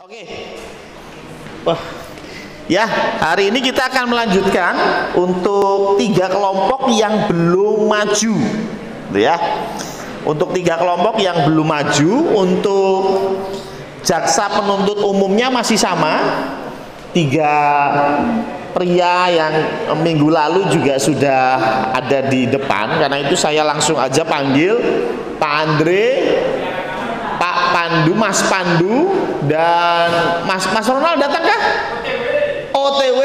Oke. Wah. Ya, hari ini kita akan melanjutkan untuk 3 kelompok yang belum maju. Ya. Untuk 3 kelompok yang belum maju, untuk jaksa penuntut umumnya masih sama. 3 pria yang minggu lalu juga sudah ada di depan. Karena itu saya langsung aja panggil Pak Andre, Pak Pandu, Mas Pandu, dan Mas Ronald datang kah? OTW,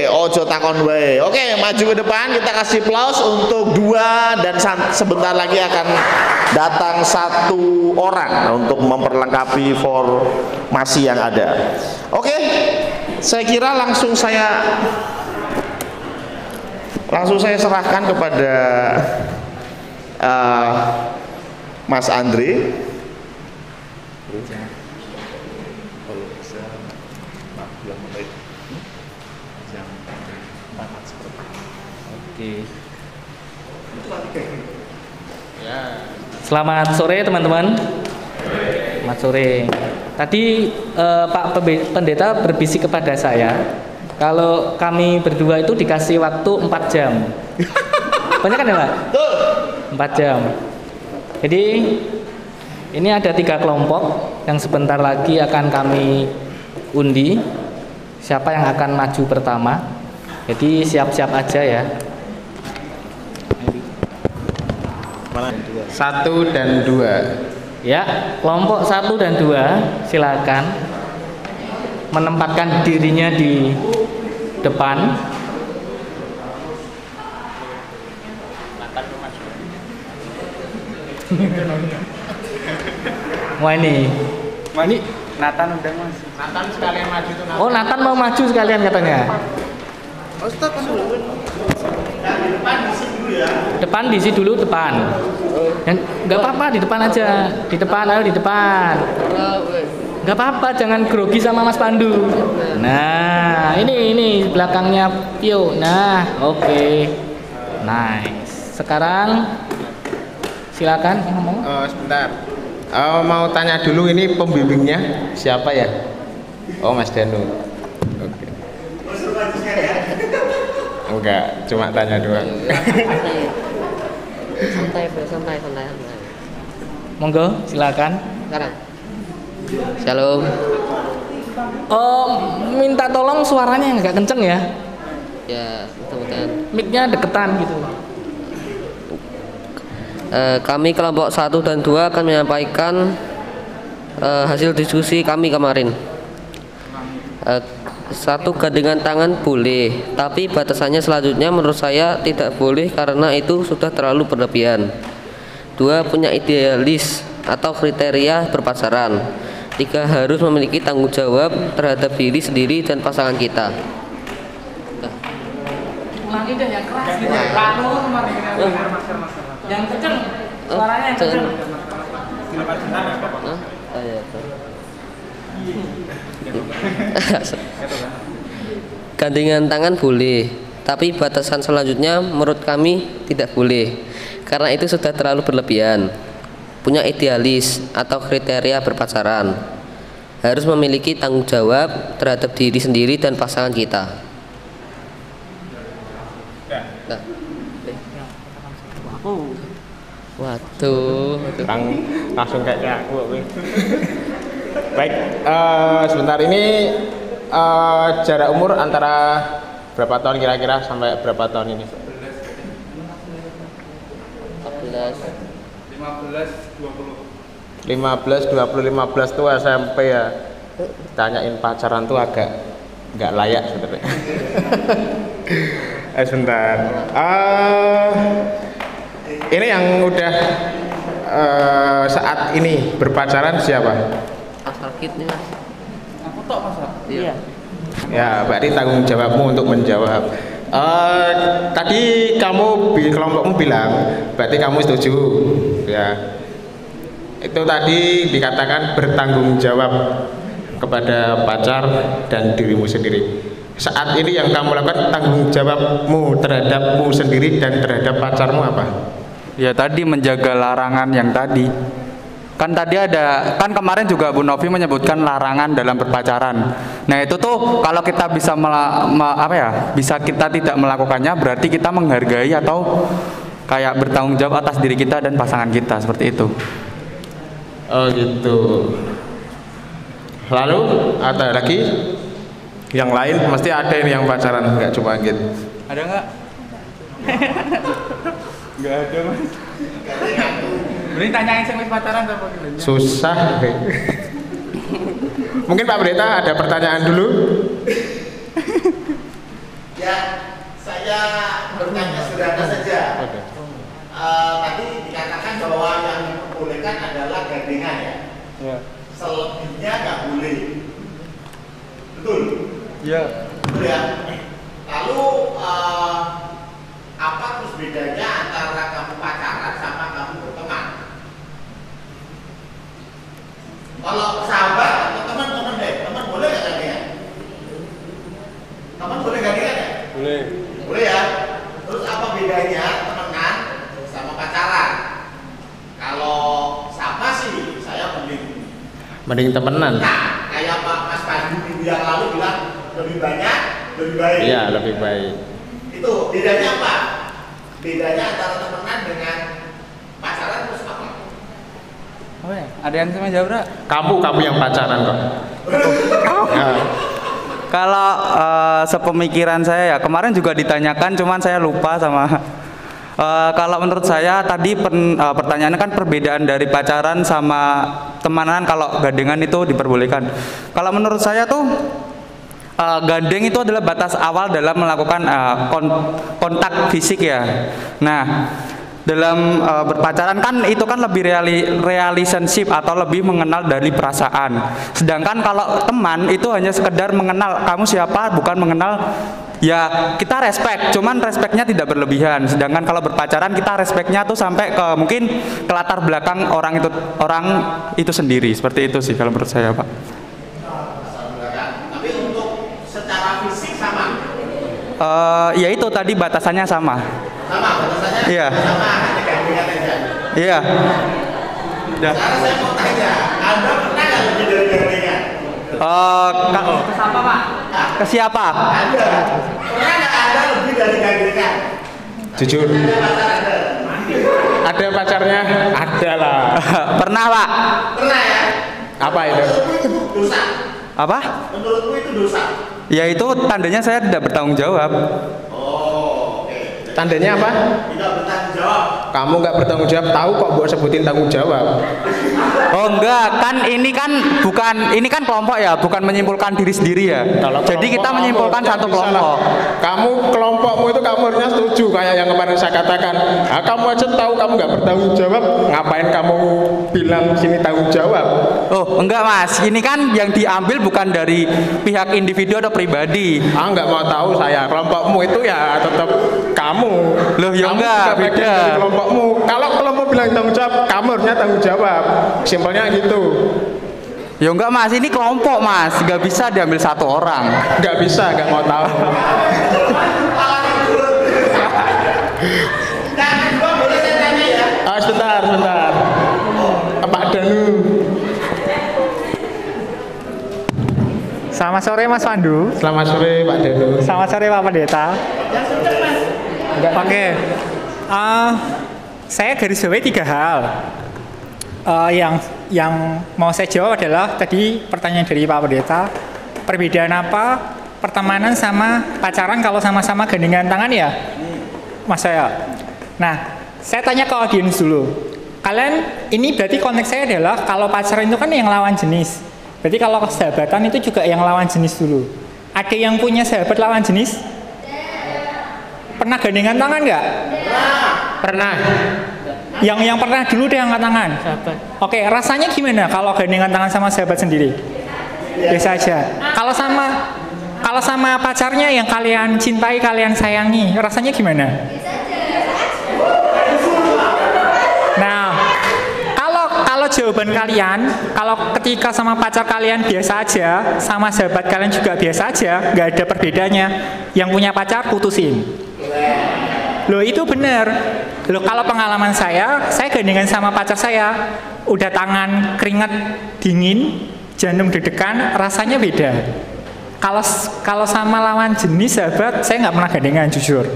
ojo takon wae. Oke, maju ke depan, kita kasih aplaus untuk 2 dan sebentar lagi akan datang 1 orang untuk memperlengkapi formasi yang ada. Oke, saya kira langsung saya serahkan kepada Mas Andre. Selamat sore teman-teman. Selamat sore. Tadi Pak Pendeta berbisik kepada saya kalau kami berdua itu dikasih waktu 4 jam. Banyak kan ya Pak? 4 jam. Jadi ini ada 3 kelompok yang sebentar lagi akan kami undi siapa yang akan maju pertama. Jadi siap-siap aja ya. 1 dan 2. Ya, kelompok 1 dan 2 silakan menempatkan dirinya di depan. Wah ini Nathan udah mas. Nathan sekalian maju tuh. Oh, Nathan mau maju sekalian katanya. Oh, stop dulu. Depan diisi dulu depan. Dan nggak apa-apa di depan aja. Di depan, ayo di depan. Nggak apa-apa, jangan grogi sama Mas Pandu. Nah, ini belakangnya Pio. Nah, oke. Nice. Sekarang silakan ngomong. Sebentar. Mau tanya dulu ini pembimbingnya siapa ya? Oh, Mas Danu. Oke. Enggak, cuma tanya doang. santai. Monggo, silakan. Sekarang. Shalom. Oh, minta tolong suaranya yang agak kenceng ya. Ya, mudah-mudahan. Mic-nya deketan gitu. Kami kelompok 1 dan 2 akan menyampaikan hasil diskusi kami kemarin. 1, gandengan tangan boleh, tapi batasannya selanjutnya menurut saya tidak boleh karena itu sudah terlalu berlebihan. 2, punya idealis atau kriteria berpacaran. 3, harus memiliki tanggung jawab terhadap diri sendiri dan pasangan kita. Ulangi deh yang keras gitu. Yang kenceng, suaranya yang kenceng. Gandengan tangan boleh, tapi batasan selanjutnya menurut kami tidak boleh karena itu sudah terlalu berlebihan. Punya idealis atau kriteria berpacaran. Harus memiliki tanggung jawab terhadap diri sendiri dan pasangan kita. Nah. Waduh, Langsung kayak aku. Baik, sebentar ini jarak umur antara berapa tahun kira-kira sampai berapa tahun ini? 15, 20, 15 tuh SMP ya. Tanyain pacaran tuh agak nggak layak sebenarnya. Sebentar. Ini yang udah saat ini berpacaran siapa? asal kitnya mas. Aku tok Mas. Iya. Ya, berarti tanggung jawabmu untuk menjawab. Tadi kamu kelompokmu bilang, berarti kamu setuju, ya. Itu tadi dikatakan bertanggung jawab kepada pacar dan dirimu sendiri. Saat ini yang kamu lakukan, tanggung jawabmu terhadapmu sendiri dan terhadap pacarmu apa? Ya tadi menjaga larangan yang tadi. Kan tadi kan kemarin juga Bu Novi menyebutkan larangan dalam berpacaran. Nah itu tuh kalau kita bisa bisa kita tidak melakukannya, berarti kita menghargai atau kayak bertanggung jawab atas diri kita dan pasangan kita, seperti itu. Oh gitu. Lalu ada lagi? Yang lain mesti ada ini yang pacaran, nggak cuma gitu. Ada nggak? Nggak ada mas. Ini tanyain sama pacaran apa gimana? Susah. Mungkin Pak Pendeta ada pertanyaan dulu? Ya, saya bertanya sederhana saja. Tadi dikatakan bahwa yang diperbolehkan adalah gandengan ya. Ya. Selebihnya nggak boleh. Betul? Iya. Betul ya. Lalu apa terus bedanya antara kamu pacaran sama kamu berteman? Kalau sahabat atau teman deh, teman boleh nggak gandengan? Teman boleh gandengan ya? Boleh. Boleh ya. Terus apa bedanya temenan sama pacaran? Kalau sama sih saya Mending temenan. Nah, kayak Pak Mas Pandu minggu yang lalu bilang lebih banyak, lebih baik. Iya, lebih baik. Itu bedanya apa? Bedanya antara temenan dengan pacaran terus apa? Oh ya, ada yang sama jawab nggak? Kamu yang pacaran kok. Ya. Kalau sepemikiran saya ya, kemarin juga ditanyakan, cuman saya lupa sama. Kalau menurut saya tadi pertanyaannya kan perbedaan dari pacaran sama temanan, kalau gandengan itu diperbolehkan. Kalau menurut saya tuh gandeng itu adalah batas awal dalam melakukan kontak fisik ya. Nah, dalam berpacaran kan itu kan lebih relationship atau lebih mengenal dari perasaan. Sedangkan kalau teman itu hanya sekedar mengenal kamu siapa, bukan mengenal. Ya kita respect, cuman respectnya tidak berlebihan. Sedangkan kalau berpacaran kita respectnya tuh sampai ke mungkin ke latar belakang orang itu sendiri. Seperti itu sih kalau menurut saya Pak. Tapi untuk secara fisik sama? Ya itu tadi batasannya sama. Sama batasannya? Iya. Sama, hanya gandengan aja. Iya. Sekarang saya mau tanya, Anda pernah nggak lebih dari gandengan? Ke siapa Pak? Ke siapa? Anda pernah nggak Anda lebih dari gandengan? Jujur. Ada pacarnya? Ada lah. Pernah Pak? Pernah ya? Apa itu? Menurutmu itu dosa? Apa? Menurutmu itu dosa? Ya itu tandanya saya tidak bertanggung jawab. Oh, oke. Tandanya apa? Tidak bertanggung jawab. Kamu nggak bertanggung jawab, tahu kok buat sebutin tanggung jawab. Oh enggak, kan ini kan kelompok ya, bukan menyimpulkan diri sendiri ya. Kalau jadi kita kelompok, menyimpulkan kamu satu bisa lah. kelompok. Kamu kelompokmu itu kamu harusnya setuju kayak yang kemarin saya katakan. Nah, kamu aja tahu kamu nggak bertanggung jawab, ngapain kamu bilang sini tanggung jawab? Oh enggak Mas, ini kan yang diambil bukan dari pihak individu atau pribadi. Nggak mau tahu saya. Kelompokmu itu ya tetap kamu. Loh ya Kamu enggak, juga bagian beda. dari kelompokmu. Kalau kelompok bilang tanggung jawab, kamu harusnya tanggung jawab. Simpelnya gitu. Ya enggak Mas, ini kelompok Mas, nggak bisa diambil satu orang. Nggak bisa, nggak mau tahu. Nah, kedua boleh saya tanya ya? Sebentar. Pak Danu. Selamat sore Mas Pandu. Selamat sore Pak Danu. Selamat sore Pak Pendeta. Oke. Saya garis bawahi 3 hal. Yang mau saya jawab adalah tadi pertanyaan dari Pak Pendeta. Perbedaan apa pertemanan sama pacaran kalau sama-sama gandengan tangan ya? Mas saya. Nah, saya tanya ke audiens dulu. Kalian ini berarti konteks saya adalah kalau pacaran itu kan yang lawan jenis. Berarti kalau sahabatan itu juga yang lawan jenis dulu. Ada yang punya sahabat lawan jenis? Pernah gandengan tangan nggak? Pernah. Yang pernah dulu deh angkat tangan. Oke, rasanya gimana kalau gandengan tangan sama sahabat sendiri? Biasa aja. Kalau sama pacarnya yang kalian cintai, kalian sayangi, rasanya gimana? Nah, kalau jawaban kalian, kalau ketika sama pacar kalian biasa aja, sama sahabat kalian juga biasa aja, nggak ada perbedaannya. Yang punya pacar putusin. Loh itu benar. Loh kalau pengalaman saya gandengan sama pacar saya, udah tangan keringat dingin, jantung deg-degan, rasanya beda. Kalau sama lawan jenis sahabat, saya nggak pernah gandengan jujur.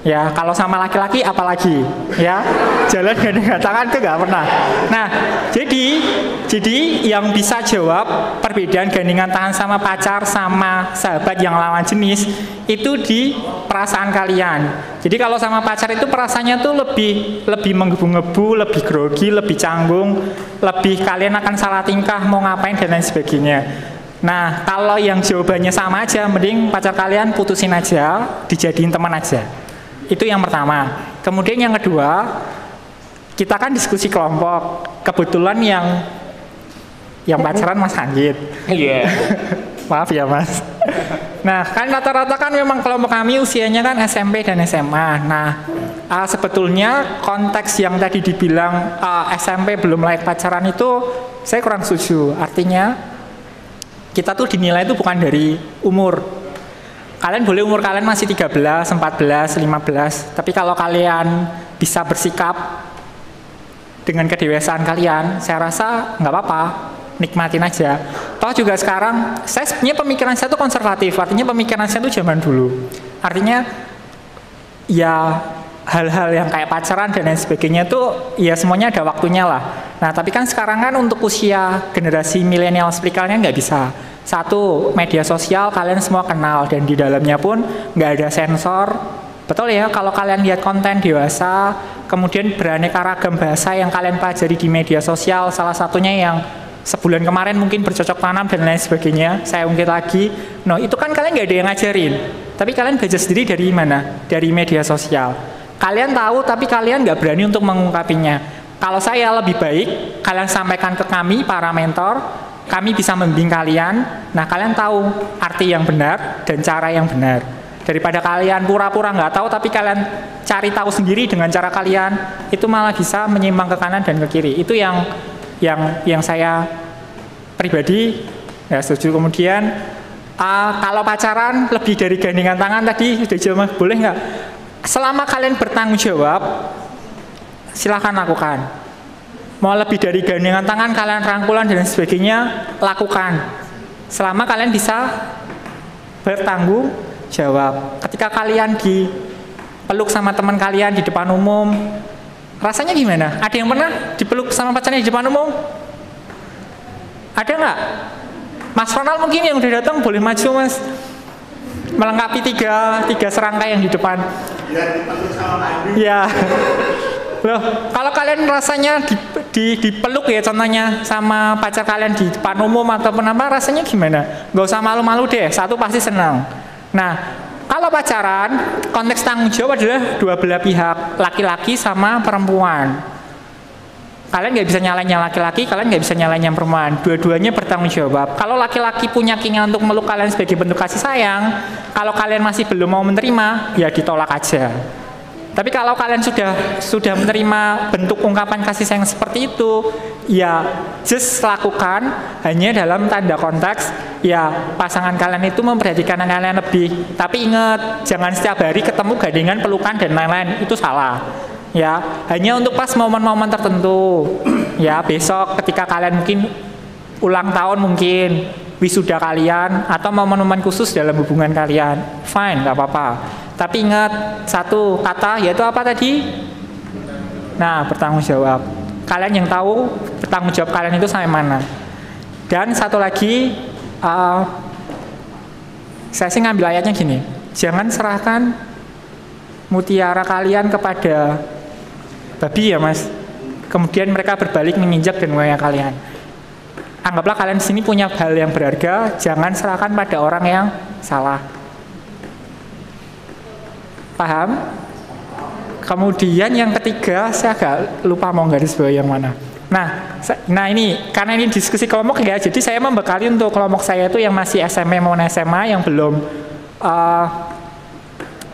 Ya, kalau sama laki-laki apalagi, ya jalan gandengan tangan itu nggak pernah. Nah, jadi yang bisa jawab perbedaan gandengan tangan sama pacar sama sahabat yang lawan jenis itu di perasaan kalian. Jadi kalau sama pacar itu perasaannya tuh lebih menggebu-gebu, lebih grogi, lebih canggung, lebih kalian akan salah tingkah, mau ngapain dan lain sebagainya. Nah, kalau yang jawabannya sama aja, mending pacar kalian putusin aja, dijadiin teman aja. Itu yang pertama. Kemudian yang kedua, kita kan diskusi kelompok. Kebetulan yang pacaran Mas Anggit. Iya. Maaf ya Mas. Nah, kan rata-rata kan memang kelompok kami usianya kan SMP dan SMA. Nah, sebetulnya konteks yang tadi dibilang SMP belum layak pacaran itu saya kurang setuju. Artinya kita tuh dinilai itu bukan dari umur. Kalian boleh umur kalian masih 13, 14, 15, tapi kalau kalian bisa bersikap dengan kedewasaan kalian, saya rasa nggak apa-apa, nikmatin aja. Toh juga sekarang, saya sebenarnya pemikiran saya itu konservatif, artinya pemikiran saya itu zaman dulu. Artinya, ya hal-hal yang kayak pacaran dan lain sebagainya itu, ya semuanya ada waktunya lah. Nah, tapi kan sekarang kan untuk usia generasi milenial sepikalnya nggak bisa. Satu, media sosial kalian semua kenal dan di dalamnya pun nggak ada sensor. Betul ya, kalau kalian lihat konten dewasa, kemudian beraneka ragam bahasa yang kalian pelajari di media sosial, salah satunya yang sebulan kemarin mungkin bercocok tanam dan lain sebagainya, saya ungkit lagi. No, itu kan kalian nggak ada yang ngajarin, tapi kalian belajar sendiri dari mana? Dari media sosial. Kalian tahu, tapi kalian nggak berani untuk mengungkapinya. Kalau saya lebih baik, kalian sampaikan ke kami, para mentor, kami bisa membimbing kalian. Nah, kalian tahu arti yang benar dan cara yang benar. Daripada kalian pura-pura nggak tahu, tapi kalian cari tahu sendiri dengan cara kalian, itu malah bisa menyimpang ke kanan dan ke kiri. Itu yang saya pribadi nggak setuju. Kemudian, kalau pacaran lebih dari gandengan tangan tadi sudah jawab, boleh nggak? Selama kalian bertanggung jawab, silahkan lakukan. Mau lebih dari gandengan tangan, kalian rangkulan dan sebagainya, lakukan. Selama kalian bisa bertanggung jawab. Ketika kalian dipeluk sama teman kalian di depan umum, rasanya gimana? Ada yang pernah dipeluk sama pacarnya di depan umum? Ada nggak? Mas Ronald mungkin yang udah datang boleh maju Mas. Melengkapi tiga serangkai yang di depan. Ya, dipeluk sama Pak Andi. Ya. Loh, kalau kalian rasanya dipeluk ya contohnya sama pacar kalian di depan umum ataupun apa, rasanya gimana? Gak usah malu-malu deh, satu pasti senang. Nah, kalau pacaran, konteks tanggung jawab adalah dua belah pihak, laki-laki sama perempuan. Kalian nggak bisa nyalain yang laki-laki, kalian nggak bisa nyalain yang perempuan. Dua-duanya bertanggung jawab. Kalau laki-laki punya keinginan untuk meluk kalian sebagai bentuk kasih sayang, kalau kalian masih belum mau menerima, ya ditolak aja. Tapi kalau kalian sudah menerima bentuk ungkapan kasih sayang seperti itu, ya just lakukan, hanya dalam tanda konteks, ya pasangan kalian itu memperhatikan kalian lebih. Tapi ingat, jangan setiap hari ketemu gandengan, pelukan dan lain-lain, itu salah. Ya, hanya untuk pas momen-momen tertentu. Ya, besok ketika kalian mungkin ulang tahun mungkin, wisuda kalian, atau momen-momen khusus dalam hubungan kalian, fine, nggak apa-apa. Tapi ingat satu kata, yaitu apa tadi? Nah, bertanggung jawab. Kalian yang tahu bertanggung jawab kalian itu sampai mana. Dan satu lagi, saya sih ngambil ayatnya gini, jangan serahkan mutiara kalian kepada babi ya Mas. Kemudian mereka berbalik menginjak dan mengoyak kalian. Anggaplah kalian di sini punya hal yang berharga, jangan serahkan pada orang yang salah. Paham? Kemudian yang ketiga, saya agak lupa mau garis bawah yang mana. Nah ini, karena ini diskusi kelompok ya, jadi saya membekali untuk kelompok saya itu yang masih SMP maupun SMA, yang belum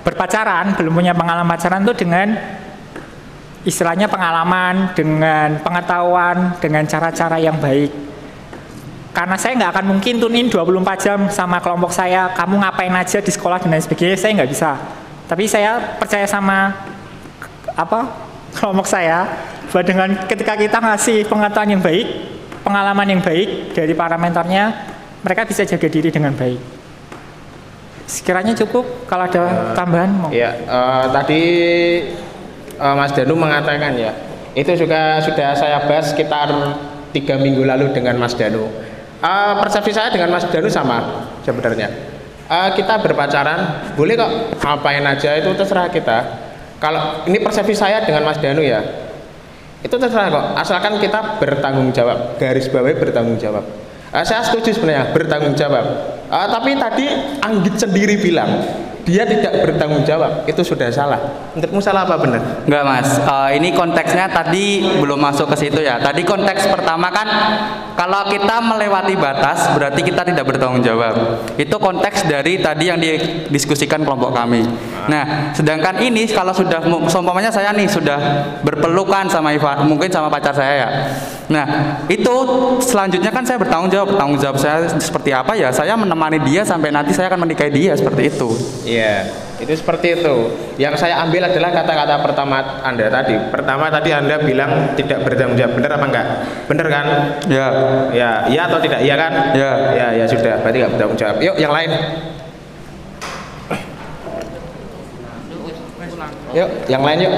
berpacaran, belum punya pengalaman pacaran itu dengan istilahnya pengalaman, dengan pengetahuan, dengan cara-cara yang baik. Karena saya nggak akan mungkin tunin 24 jam sama kelompok saya, kamu ngapain aja di sekolah dan lain sebagainya, saya nggak bisa. Tapi saya percaya sama kelompok saya bahwa dengan ketika kita ngasih pengetahuan yang baik, pengalaman yang baik dari para mentornya, mereka bisa jaga diri dengan baik. Sekiranya cukup, kalau ada tambahan mau. Ya, tadi Mas Danu mengatakan ya, itu juga sudah saya bahas sekitar 3 minggu lalu dengan Mas Danu. Persepsi saya dengan Mas Danu sama sebenarnya. Kita berpacaran, boleh kok ngapain aja, itu terserah kita. Kalau ini persepsi saya dengan Mas Danu ya, itu terserah kok, asalkan kita bertanggung jawab, garis bawahi bertanggung jawab. Saya setuju sebenarnya bertanggung jawab. Tapi tadi Anggit sendiri bilang dia tidak bertanggung jawab, itu sudah salah. Menurutmu salah apa benar? Enggak Mas, ini konteksnya tadi belum masuk ke situ ya. Tadi konteks pertama kan kalau kita melewati batas berarti kita tidak bertanggung jawab. Itu konteks dari tadi yang didiskusikan kelompok kami. Nah, sedangkan ini kalau sudah seumpamanya saya nih sudah berpelukan sama mungkin sama pacar saya ya. Nah, itu selanjutnya kan saya bertanggung jawab. Tanggung jawab saya seperti apa ya? Saya menemani dia sampai nanti saya akan menikahi dia, seperti itu. Iya, itu seperti itu. Yang saya ambil adalah kata-kata pertama Anda tadi. Pertama tadi Anda bilang tidak bertanggung jawab. Benar apa enggak? Benar kan? Ya. Ya, iya atau tidak? Iya kan? Ya. Ya sudah, berarti enggak bertanggung jawab. Yuk, yang lain. Yuk, yang lain yuk.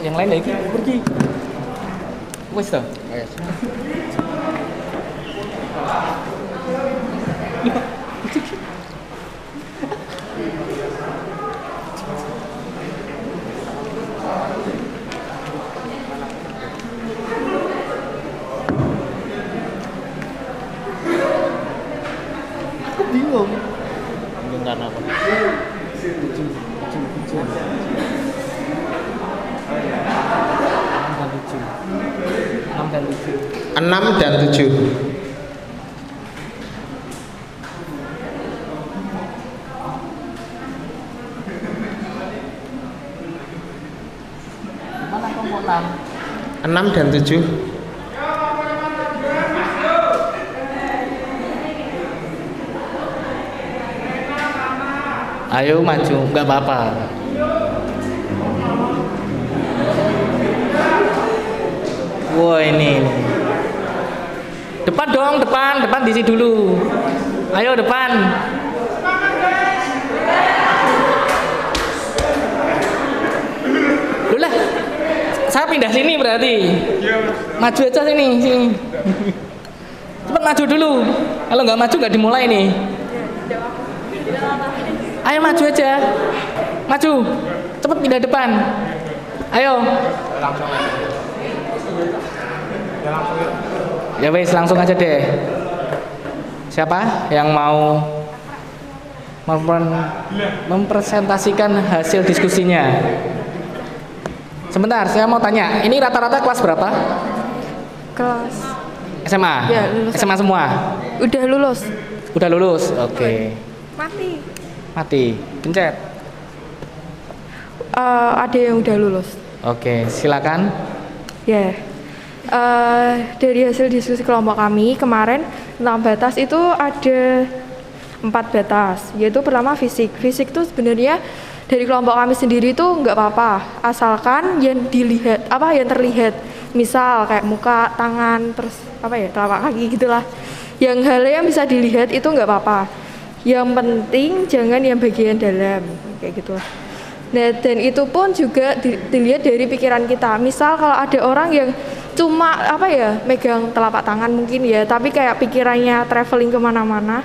Yang lain lagi pergi. Wes toh. Bingung karena apa? 6 dan 7. Mana kelompok 6? 6 dan 7. Ayo maju, nggak apa-apa. Wah ini. Depan dong, depan di sini dulu. Ayo depan. Loh lah, saya pindah sini berarti. Maju aja sini. Cepat maju dulu. Kalau nggak maju nggak dimulai nih. Ayo maju aja. Maju. Cepat pindah depan. Ayo. Ya wes langsung aja deh. Siapa yang mau mempresentasikan hasil diskusinya? Sebentar, saya mau tanya. Ini rata-rata kelas berapa? Kelas SMA? Ya, lulus. SMA semua? Udah lulus. Udah lulus? Oke. Mati. Pencet. Ada yang udah lulus. Oke, silakan. Ya. Dari hasil diskusi kelompok kami kemarin tentang batas itu ada 4 batas, yaitu pertama fisik. Fisik itu sebenarnya dari kelompok kami sendiri itu nggak apa-apa, asalkan yang dilihat yang terlihat, misal kayak muka, tangan, terus telapak kaki gitulah. Yang hal yang bisa dilihat itu nggak apa-apa. Yang penting jangan yang bagian dalam kayak gitulah. Nah, dan itu pun juga dilihat dari pikiran kita. Misal kalau ada orang yang cuma megang telapak tangan mungkin ya, tapi kayak pikirannya traveling kemana-mana,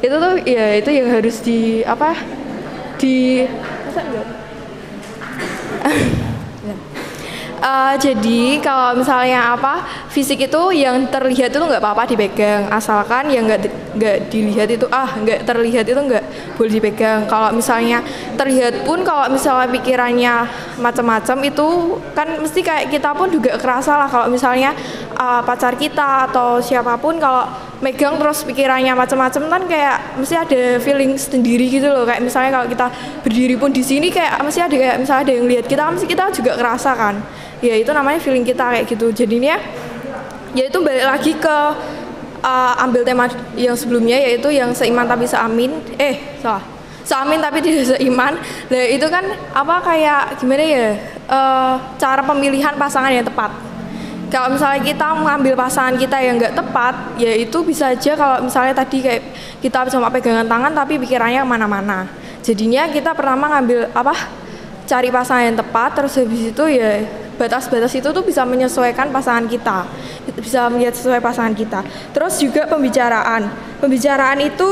itu tuh ya itu yang harus jadi kalau misalnya fisik itu yang terlihat itu nggak apa-apa dipegang, asalkan yang nggak dilihat itu nggak terlihat itu nggak boleh dipegang. Kalau misalnya terlihat pun, kalau misalnya pikirannya macam-macam itu kan mesti kayak kita pun juga kerasa lah. Kalau misalnya pacar kita atau siapapun kalau megang terus pikirannya macam-macam kan kayak mesti ada feeling sendiri gitu loh. Kayak misalnya kalau kita berdiri pun di sini kayak mesti ada kayak misalnya ada yang lihat kita, mesti kita juga kerasa kan. Ya itu namanya feeling kita kayak gitu. Jadinya ya itu balik lagi ke ambil tema yang sebelumnya, yaitu yang seiman tapi seamin. Seamin tapi tidak seiman. Nah itu kan kayak gimana ya? cara pemilihan pasangan yang tepat. Kalau misalnya kita mengambil pasangan kita yang nggak tepat, ya itu bisa aja kalau misalnya tadi kayak kita cuma pegangan tangan tapi pikirannya kemana-mana. Jadinya kita pertama ngambil cari pasangan yang tepat, terus habis itu ya batas-batas itu tuh bisa menyesuaikan pasangan kita, bisa melihat sesuai pasangan kita. Terus juga pembicaraan itu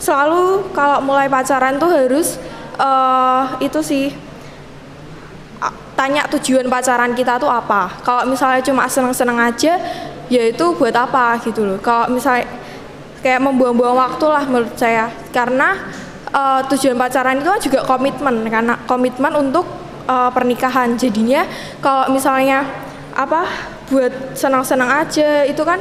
selalu kalau mulai pacaran tuh harus itu sih, tanya tujuan pacaran kita tuh apa. Kalau misalnya cuma seneng-seneng aja, ya itu buat apa gitu loh. Kalau misalnya kayak membuang-buang waktu lah menurut saya. Karena tujuan pacaran itu juga komitmen, karena komitmen untuk pernikahan. Jadinya kalau misalnya buat senang-senang aja, itu kan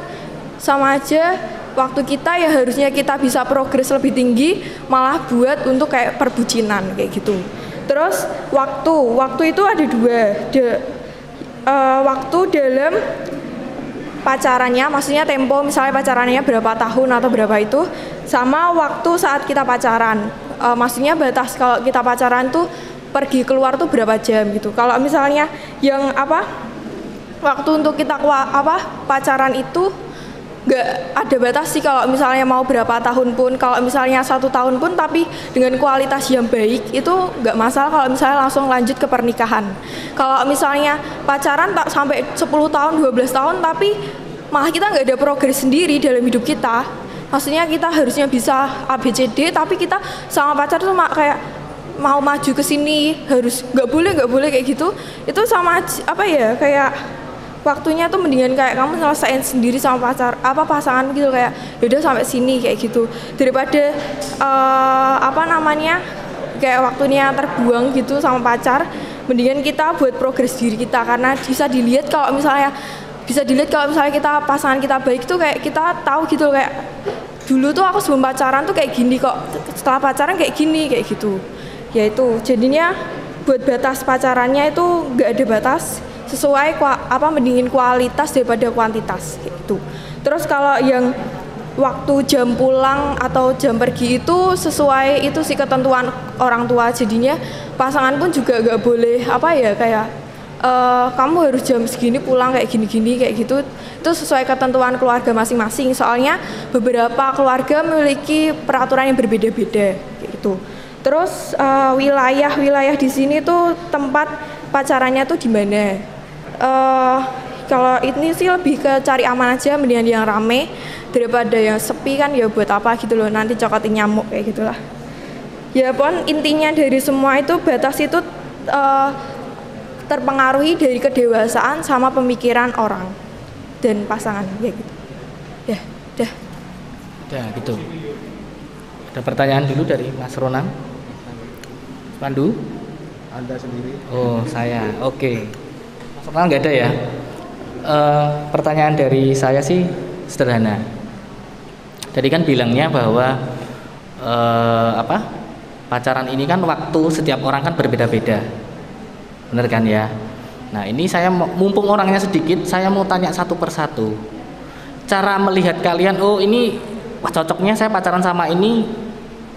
sama aja waktu kita ya harusnya kita bisa progres lebih tinggi, malah buat untuk kayak perbucinan kayak gitu. Terus waktu itu ada dua, waktu dalam pacarannya, maksudnya tempo misalnya pacarannya berapa tahun atau berapa itu, sama waktu saat kita pacaran. Maksudnya batas kalau kita pacaran tuh pergi keluar tuh berapa jam gitu. Kalau misalnya yang waktu untuk kita pacaran itu nggak ada batas sih. Kalau misalnya mau berapa tahun pun, kalau misalnya 1 tahun pun tapi dengan kualitas yang baik itu nggak masalah kalau misalnya langsung lanjut ke pernikahan. Kalau misalnya pacaran tak sampai 10 tahun 12 tahun tapi malah kita nggak ada progres sendiri dalam hidup kita, maksudnya kita harusnya bisa ABCD tapi kita sama pacar tuh kayak mau maju ke sini harus nggak boleh kayak gitu. Itu sama kayak waktunya tuh mendingan kayak kamu nyelesain sendiri sama pasangan gitu, kayak yaudah sampai sini kayak gitu, daripada kayak waktunya terbuang gitu sama pacar. Mendingan kita buat progres diri kita, karena bisa dilihat kalau misalnya kita pasangan kita baik tuh kayak kita tahu gitu, kayak dulu tuh aku sebelum pacaran tuh kayak gini kok, setelah pacaran kayak gini kayak gitu. Ya itu jadinya buat batas pacarannya itu nggak ada batas, sesuai mendingin kualitas daripada kuantitas gitu. Terus kalau yang waktu jam pulang atau jam pergi itu sesuai itu sih ketentuan orang tua. Jadinya pasangan pun juga nggak boleh kamu harus jam segini pulang kayak gini-gini kayak gitu. Itu sesuai ketentuan keluarga masing-masing. Soalnya beberapa keluarga memiliki peraturan yang berbeda-beda kayak gitu. Terus wilayah di sini tuh tempat pacarannya tuh di mana? Kalau ini sih lebih ke cari aman aja, mendingan yang rame daripada yang sepi kan, ya buat apa gitu loh, nanti cokotin nyamuk kayak gitulah. Ya pun intinya dari semua itu batas itu terpengaruhi dari kedewasaan sama pemikiran orang dan pasangan ya gitu. Dah gitu. Ada pertanyaan dulu dari Mas Ronang. Pandu? Anda sendiri. Oh, saya. Oke. Mas Ronang nggak ada ya? Pertanyaan dari saya sih sederhana. Tadi kan bilangnya bahwa pacaran ini kan waktu setiap orang kan berbeda-beda, bener kan ya? Nah ini saya mumpung orangnya sedikit, saya mau tanya satu persatu. Cara melihat kalian, oh ini cocoknya saya pacaran sama ini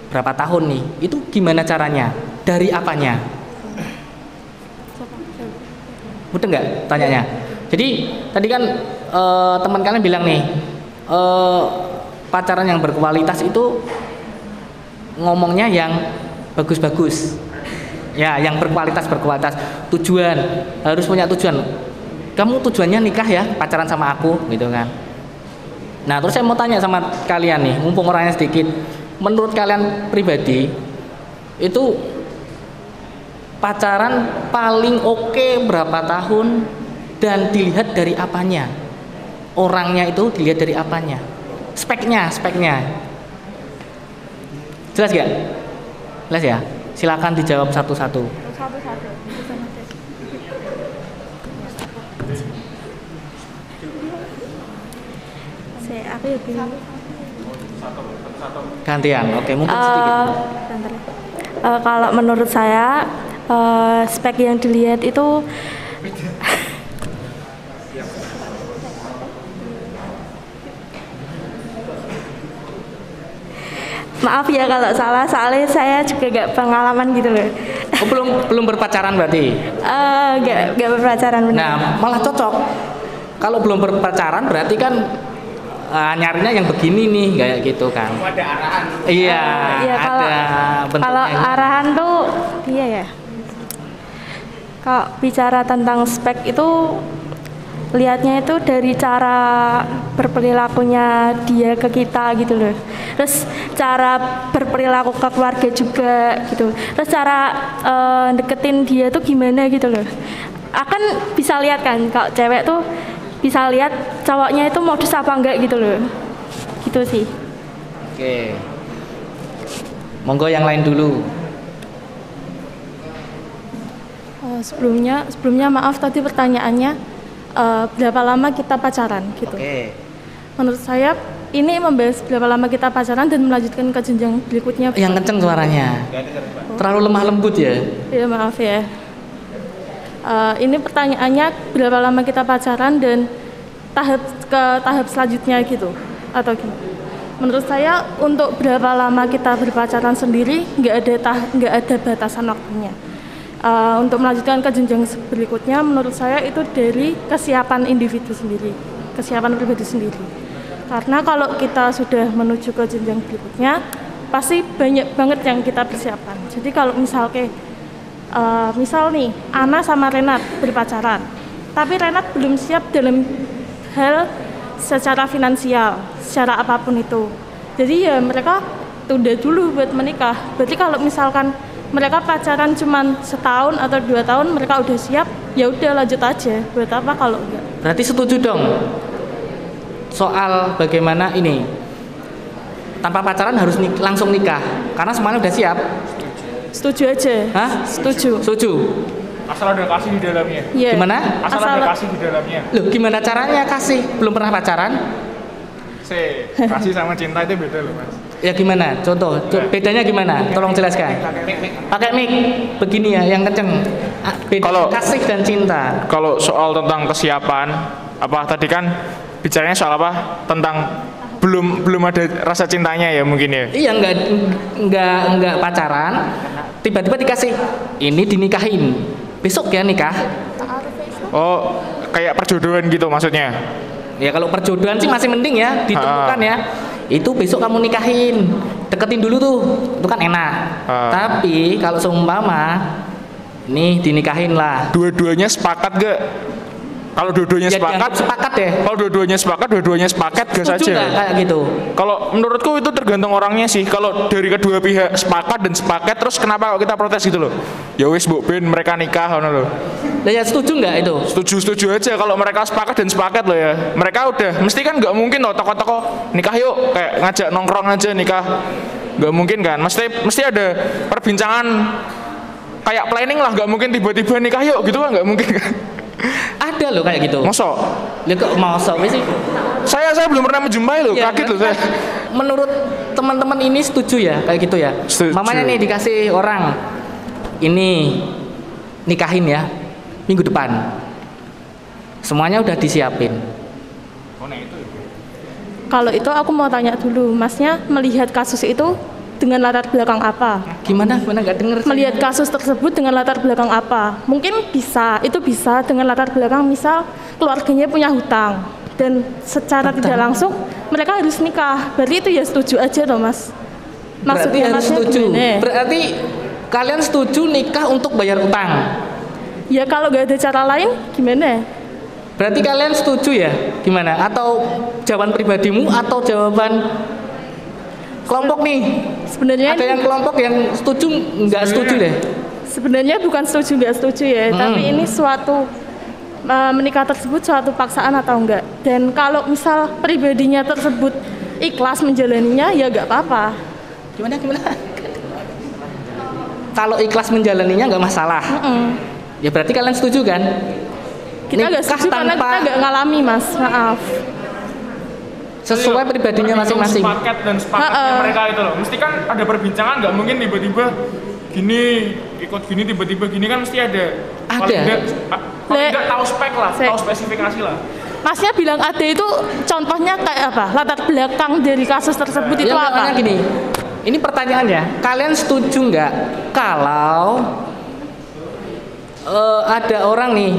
berapa tahun nih? Itu gimana caranya? Dari apanya? Mudah nggak tanyanya? Jadi tadi kan teman kalian bilang nih pacaran yang berkualitas itu ngomongnya yang bagus-bagus ya, yang berkualitas. Tujuan, harus punya tujuan. Kamu tujuannya nikah ya, pacaran sama aku gitu kan. Nah terus saya mau tanya sama kalian nih, mumpung orangnya sedikit, menurut kalian pribadi itu pacaran paling oke berapa tahun dan dilihat dari apanya? Orangnya itu dilihat dari apanya? Speknya. Jelas gak? Jelas ya? Silakan dijawab satu-satu. Aku ya bingung. Gantian, oke, mungkin sedikit. Kalau menurut saya spek yang dilihat itu maaf ya kalau salah, soalnya saya juga gak pengalaman gitu loh. Oh, belum berpacaran berarti. Nggak berpacaran benar. Nah, malah cocok. Kalau belum berpacaran berarti kan nyarinya yang begini nih, kayak gitu kan. Ada arahan. Iya, Iya, ada bentuknya. kalau arahan tuh iya ya. Kalau bicara tentang spek itu lihatnya itu dari cara berperilakunya dia ke kita gitu loh. Terus cara berperilaku ke keluarga juga gitu. Terus cara deketin dia tuh gimana gitu loh. Akan bisa lihat kan kalau cewek tuh bisa lihat cowoknya itu modus apa enggak gitu loh. Gitu sih. Oke. Monggo yang lain dulu. Sebelumnya maaf tadi pertanyaannya berapa lama kita pacaran gitu. Oke. Menurut saya ini membahas berapa lama kita pacaran dan melanjutkan ke jenjang berikutnya. Yang kenceng suaranya. Terlalu lemah lembut ya. Ya maaf ya. Ini pertanyaannya berapa lama kita pacaran dan tahap selanjutnya gitu atau gimana? Menurut saya untuk berapa lama kita berpacaran sendiri nggak ada batasan waktunya. Untuk melanjutkan ke jenjang berikutnya menurut saya itu dari kesiapan individu sendiri, kesiapan pribadi sendiri. Karena kalau kita sudah menuju ke jenjang berikutnya pasti banyak banget yang kita persiapkan. Jadi kalau misal nih Ana sama Renat berpacaran, tapi Renat belum siap dalam hal secara finansial, secara apapun itu. Jadi ya mereka tunda dulu buat menikah. Berarti kalau misalkan mereka pacaran cuma setahun atau 2 tahun mereka udah siap, ya udah lanjut aja. Buat apa kalau enggak? Berarti setuju dong soal bagaimana ini tanpa pacaran harus langsung nikah karena semuanya udah siap. Setuju aja. Hah? Setuju. Setuju. Asal ada kasih di dalamnya. Yeah. Gimana? Asal ada kasih di dalamnya. Loh, gimana caranya kasih? Belum pernah pacaran? Kasih sama cinta itu beda loh, Mas. Ya gimana? Contoh, bedanya gimana? Tolong jelaskan. Pakai mic. Begini ya, yang kenceng. Beda Kalau kasih dan cinta. Kalau soal tentang kesiapan, apa tadi kan bicaranya soal apa? Tentang belum ada rasa cintanya ya mungkin ya. Iya, enggak pacaran. Tiba-tiba dikasih ini dinikahin. Besok ya nikah. Oh, kayak perjodohan gitu maksudnya. Ya kalau perjodohan sih masih mending ya ditemukan ya. Itu besok kamu nikahin, deketin dulu tuh, itu kan enak. Tapi kalau seumpama nih dinikahin lah. Dua-duanya sepakat gak? Kalau dua-duanya sepakat deh. Kalau dua-duanya sepakat gas aja. Setuju kayak gitu? Kalau menurutku itu tergantung orangnya sih. Kalau dari kedua pihak sepakat terus kenapa kita protes gitu loh? Ya wis Bu Ben mereka nikah ngono loh. Lah ya setuju nggak itu? Setuju aja kalau mereka sepakat loh ya. Mereka udah mesti kan nggak mungkin loh toko-toko nikah yuk kayak ngajak nongkrong aja nikah. Nggak mungkin kan? Mesti ada perbincangan kayak planning lah, nggak mungkin tiba-tiba nikah yuk gitu kan nggak mungkin kan? Ada loh kayak gitu. Mosok? Lihat kok mosok sih? Saya belum pernah menjumpai loh, ya, kaget loh saya. Menurut teman-teman ini setuju ya kayak gitu ya? Setuju. Mamanya nih dikasih orang ini nikahin ya minggu depan. Semuanya udah disiapin. Kalau itu aku mau tanya dulu, Masnya melihat kasus itu dengan latar belakang apa? Gimana nggak denger? Melihat kasus tersebut dengan latar belakang apa? Mungkin bisa dengan latar belakang misal keluarganya punya hutang dan secara tidak langsung mereka harus nikah. Berarti itu ya setuju aja loh Mas. Berarti harus setuju. Berarti kalian setuju nikah untuk bayar utang? Ya kalau nggak ada cara lain gimana? Berarti kalian setuju ya? Gimana? Atau jawaban pribadimu atau jawaban kelompok nih? Sebenarnya ada yang kelompok yang setuju nggak setuju deh. Sebenarnya bukan setuju nggak setuju ya, tapi ini suatu menikah tersebut suatu paksaan atau enggak. Dan kalau misal pribadinya tersebut ikhlas menjalaninya ya nggak apa-apa. Gimana? Kalau ikhlas menjalaninya nggak masalah. Ya berarti kalian setuju kan? Kita nggak setuju karena kita nggak ngalami Mas, maaf. Sesuai pribadinya masing-masing. Sepakat dan sepakatnya mereka itu loh. Mesti kan ada perbincangan, nggak mungkin tiba-tiba gini ikut gini tiba-tiba gini kan mesti ada. Kalau tidak tahu spek lah, tahu spesifikasi lah. Masnya bilang ada itu contohnya kayak apa? Latar belakang dari kasus tersebut itu apa? Gini, ini pertanyaannya, kalian setuju nggak kalau ada orang nih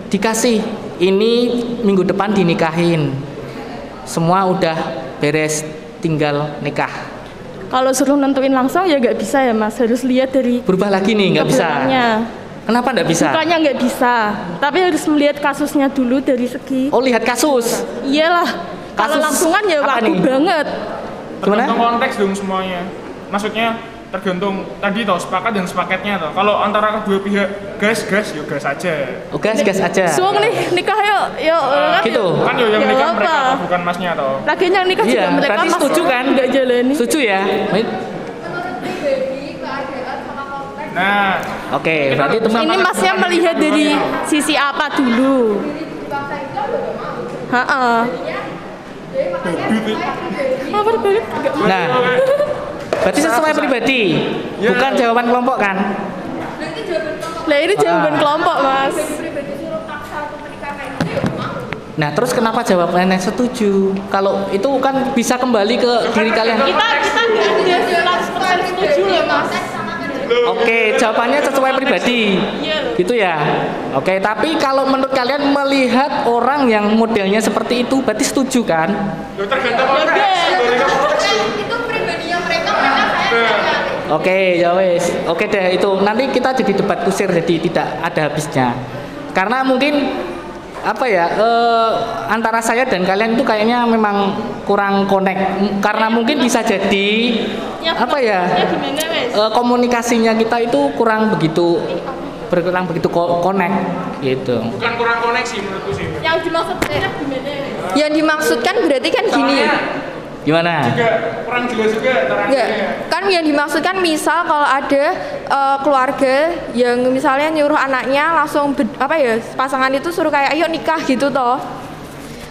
dikasih ini minggu depan dinikahin, semua udah beres, tinggal nikah. Kalau suruh nentuin langsung ya nggak bisa ya Mas, harus lihat dari Berubah lagi nih, nggak bisa. kebetulannya. Kenapa nggak bisa? Bukannya nggak bisa, tapi harus melihat kasusnya dulu dari segi. Oh, lihat kasus. Iyalah, kalau Kasus langsungan ya apa wagu nih? banget. Gimana? Tergantung konteks dong semuanya. Maksudnya tergantung tadi toh sepakat dan sepakatnya toh. Kalau antara kedua pihak gas ya gas aja. Oh, gas aja. Suang nih nikah yuk kan Gitu. Kan yo yang Ya nikah apa? mereka toh, bukan masnya toh. Lagian yang nikah Iya, juga mereka berarti Mas setuju kan? nggak jalani. Setuju ya? Nah, Oke, berarti teman Ini Masnya melihat dari sisi apa dulu? Heeh. Apa banget? Nah, berarti sesuai pribadi, bukan jawaban kelompok kan? Nah ini jawaban kelompok Mas. Nah, terus kenapa jawabannya setuju? Kalau itu kan bisa kembali ke diri kalian. Kita nggak ada 100% setuju loh Mas. Oke, jawabannya sesuai pribadi. Gitu ya. Oke, tapi kalau menurut kalian melihat orang yang modelnya seperti itu berarti setuju kan? tergantung konteks. Itu pribadinya mereka saya. Oke, ya wes. Oke deh, itu nanti kita jadi debat kusir, jadi tidak ada habisnya. Karena mungkin apa ya, antara saya dan kalian itu kayaknya memang kurang connect. Karena mungkin bisa jadi apa ya, komunikasinya kita itu kurang begitu connect gitu. Bukan kurang koneksi menurutku sih. Yang dimaksudnya gimana? Yang dimaksudkan berarti kan gini. Gimana? Juga kurang jelas juga Enggak, kan yang dimaksudkan misal kalau ada keluarga yang misalnya nyuruh anaknya langsung pasangan itu suruh kayak ayo nikah gitu toh,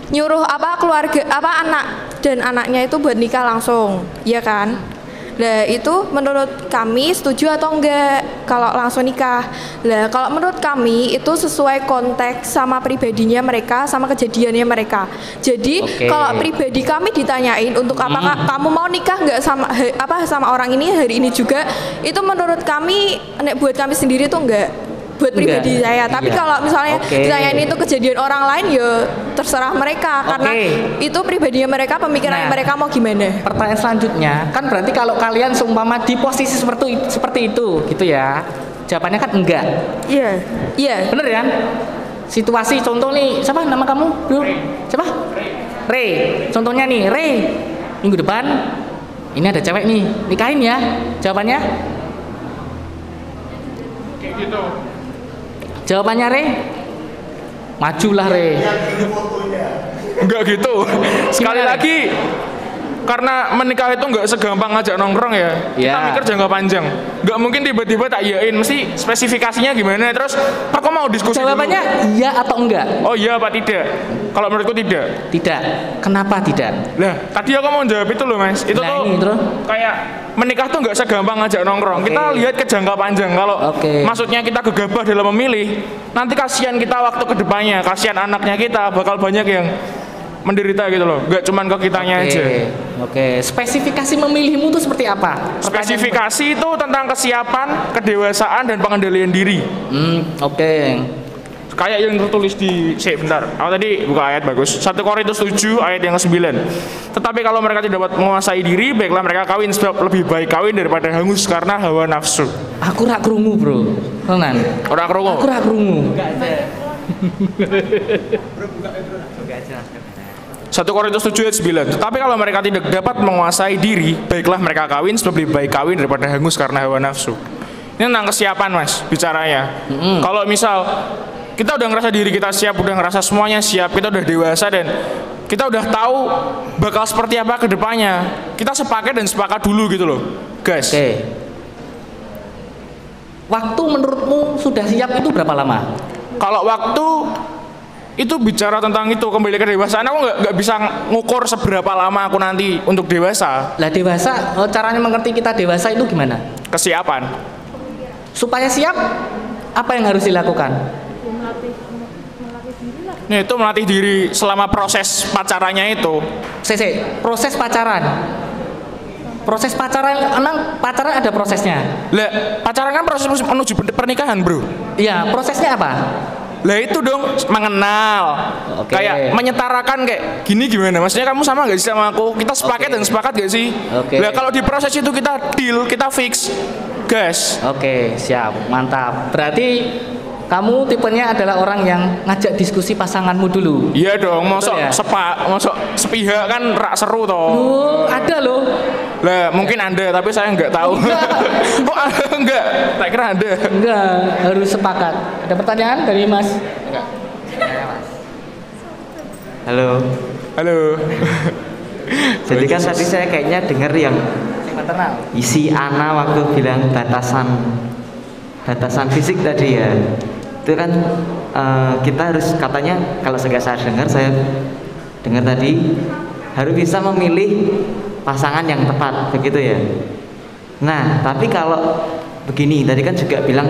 nyuruh keluarga anak dan anaknya itu buat nikah langsung, ya kan? Nah itu menurut kami setuju atau enggak kalau langsung nikah? Nah kalau menurut kami itu sesuai konteks sama pribadinya mereka, sama kejadiannya mereka. Jadi kalau pribadi kami ditanyain untuk apakah kamu mau nikah enggak sama orang ini hari ini juga, itu menurut kami buat kami sendiri tuh enggak. Buat pribadi saya, tapi kalau misalnya ditanyain itu kejadian orang lain ya terserah mereka, karena itu pribadinya mereka, pemikiran mereka mau gimana. Pertanyaan selanjutnya kan berarti kalau kalian seumpama di posisi seperti itu gitu ya, jawabannya kan enggak. Iya. Bener kan? Situasi contoh nih, siapa nama kamu dulu? Siapa? Ray. Contohnya nih, Ray, minggu depan ini ada cewek nih, nikahin ya. Jawabannya? Kayak gitu. Jawabannya Re? Majulah Re. Enggak gitu. Sekali lagi, karena menikah itu nggak segampang ngajak nongkrong ya. Kita mikir jangka panjang. Nggak mungkin tiba-tiba tak iyain. Mesti spesifikasinya gimana. Terus, aku mau diskusi jawabannya dulu. Iya atau enggak? Oh iya apa tidak? Kalau menurutku tidak. Tidak. Kenapa tidak? Lah, tadi aku mau jawab itu loh Mas. Itu tuh kayak menikah tuh nggak segampang ngajak nongkrong. Kita lihat ke jangka panjang. Kalau maksudnya kita gegabah dalam memilih, nanti kasihan kita waktu kedepannya, kasihan anaknya kita bakal banyak yang menderita gitu loh. Nggak cuman ke kitanya aja. Spesifikasi memilihmu itu seperti apa? Spesifikasi itu tentang kesiapan, kedewasaan dan pengendalian diri. Kayak yang tertulis di bentar. Aku tadi buka ayat bagus. 1 Korintus 7 ayat yang ke-9. Tetapi kalau mereka tidak dapat menguasai diri, baiklah mereka kawin, sebab lebih baik kawin daripada hangus karena hawa nafsu. Aku rak krungu, Bro. Tenan. Ora krungu. Aku rak krungu. 1 Korintus 7 ayat 9. Tetapi kalau mereka tidak dapat menguasai diri, baiklah mereka kawin, sebab lebih baik kawin daripada hangus karena hawa nafsu. Ini tentang kesiapan Mas bicaranya. Kalau misal kita udah ngerasa diri kita siap, udah ngerasa semuanya siap, kita udah dewasa dan kita udah tahu bakal seperti apa ke depannya, kita sepakat dan sepakat dulu gitu loh guys. Waktu menurutmu sudah siap itu berapa lama? Kalau waktu itu bicara tentang itu, kembali ke dewasaan, aku nggak bisa ngukur seberapa lama aku nanti untuk dewasa. Lah dewasa, caranya mengerti kita dewasa itu gimana? Kesiapan. Supaya siap, apa yang harus dilakukan? Nah itu melatih diri selama proses pacarannya itu. Proses pacaran. Emang pacaran ada prosesnya? Lah, pacaran kan proses menuju pernikahan, Bro. Iya, prosesnya apa? Lah itu dong mengenal, Oke. kayak menyetarakan kayak gini gimana? Maksudnya kamu sama gak sih sama aku? Kita sepakat dan sepakat gak sih? Oke. Lah kalau di proses itu kita deal, kita fix, gas. Oke, siap, mantap. Berarti kamu tipenya adalah orang yang ngajak diskusi pasanganmu dulu. Iya dong, mosok Betul ya? mosok sepihak kan rak seru toh. Oh, ada loh. Lah mungkin Anda tapi saya nggak tahu. Kok enggak? Tak kira Anda. Enggak, harus sepakat. Ada pertanyaan dari Mas? Enggak. Halo. Halo. Jadi kan tadi saya kayaknya dengar yang Maternal. isi Ana waktu bilang batasan fisik tadi ya. Itu kan kita harus katanya kalau saya dengar tadi harus bisa memilih pasangan yang tepat begitu ya. Nah tapi kalau begini tadi kan juga bilang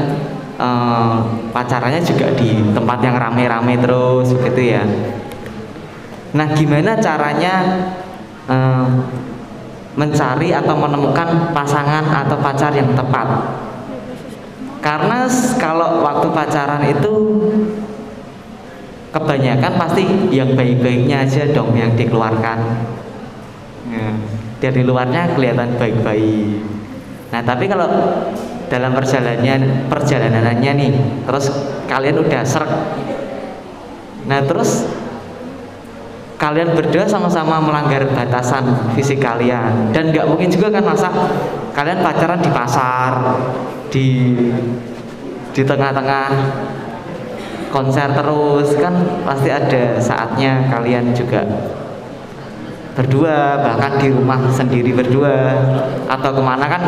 pacarannya juga di tempat yang rame-rame terus begitu ya. Nah gimana caranya mencari atau menemukan pasangan atau pacar yang tepat? Karena kalau waktu pacaran itu kebanyakan pasti yang baik-baiknya aja dong yang dikeluarkan. Dari luarnya kelihatan baik-baik. Nah tapi kalau dalam perjalanannya nih, terus kalian udah srek. Nah terus kalian berdua sama-sama melanggar batasan fisik kalian, dan nggak mungkin juga kan masa kalian pacaran di pasar, di tengah-tengah konser terus, kan pasti ada saatnya kalian juga berdua, bahkan di rumah sendiri berdua atau kemana kan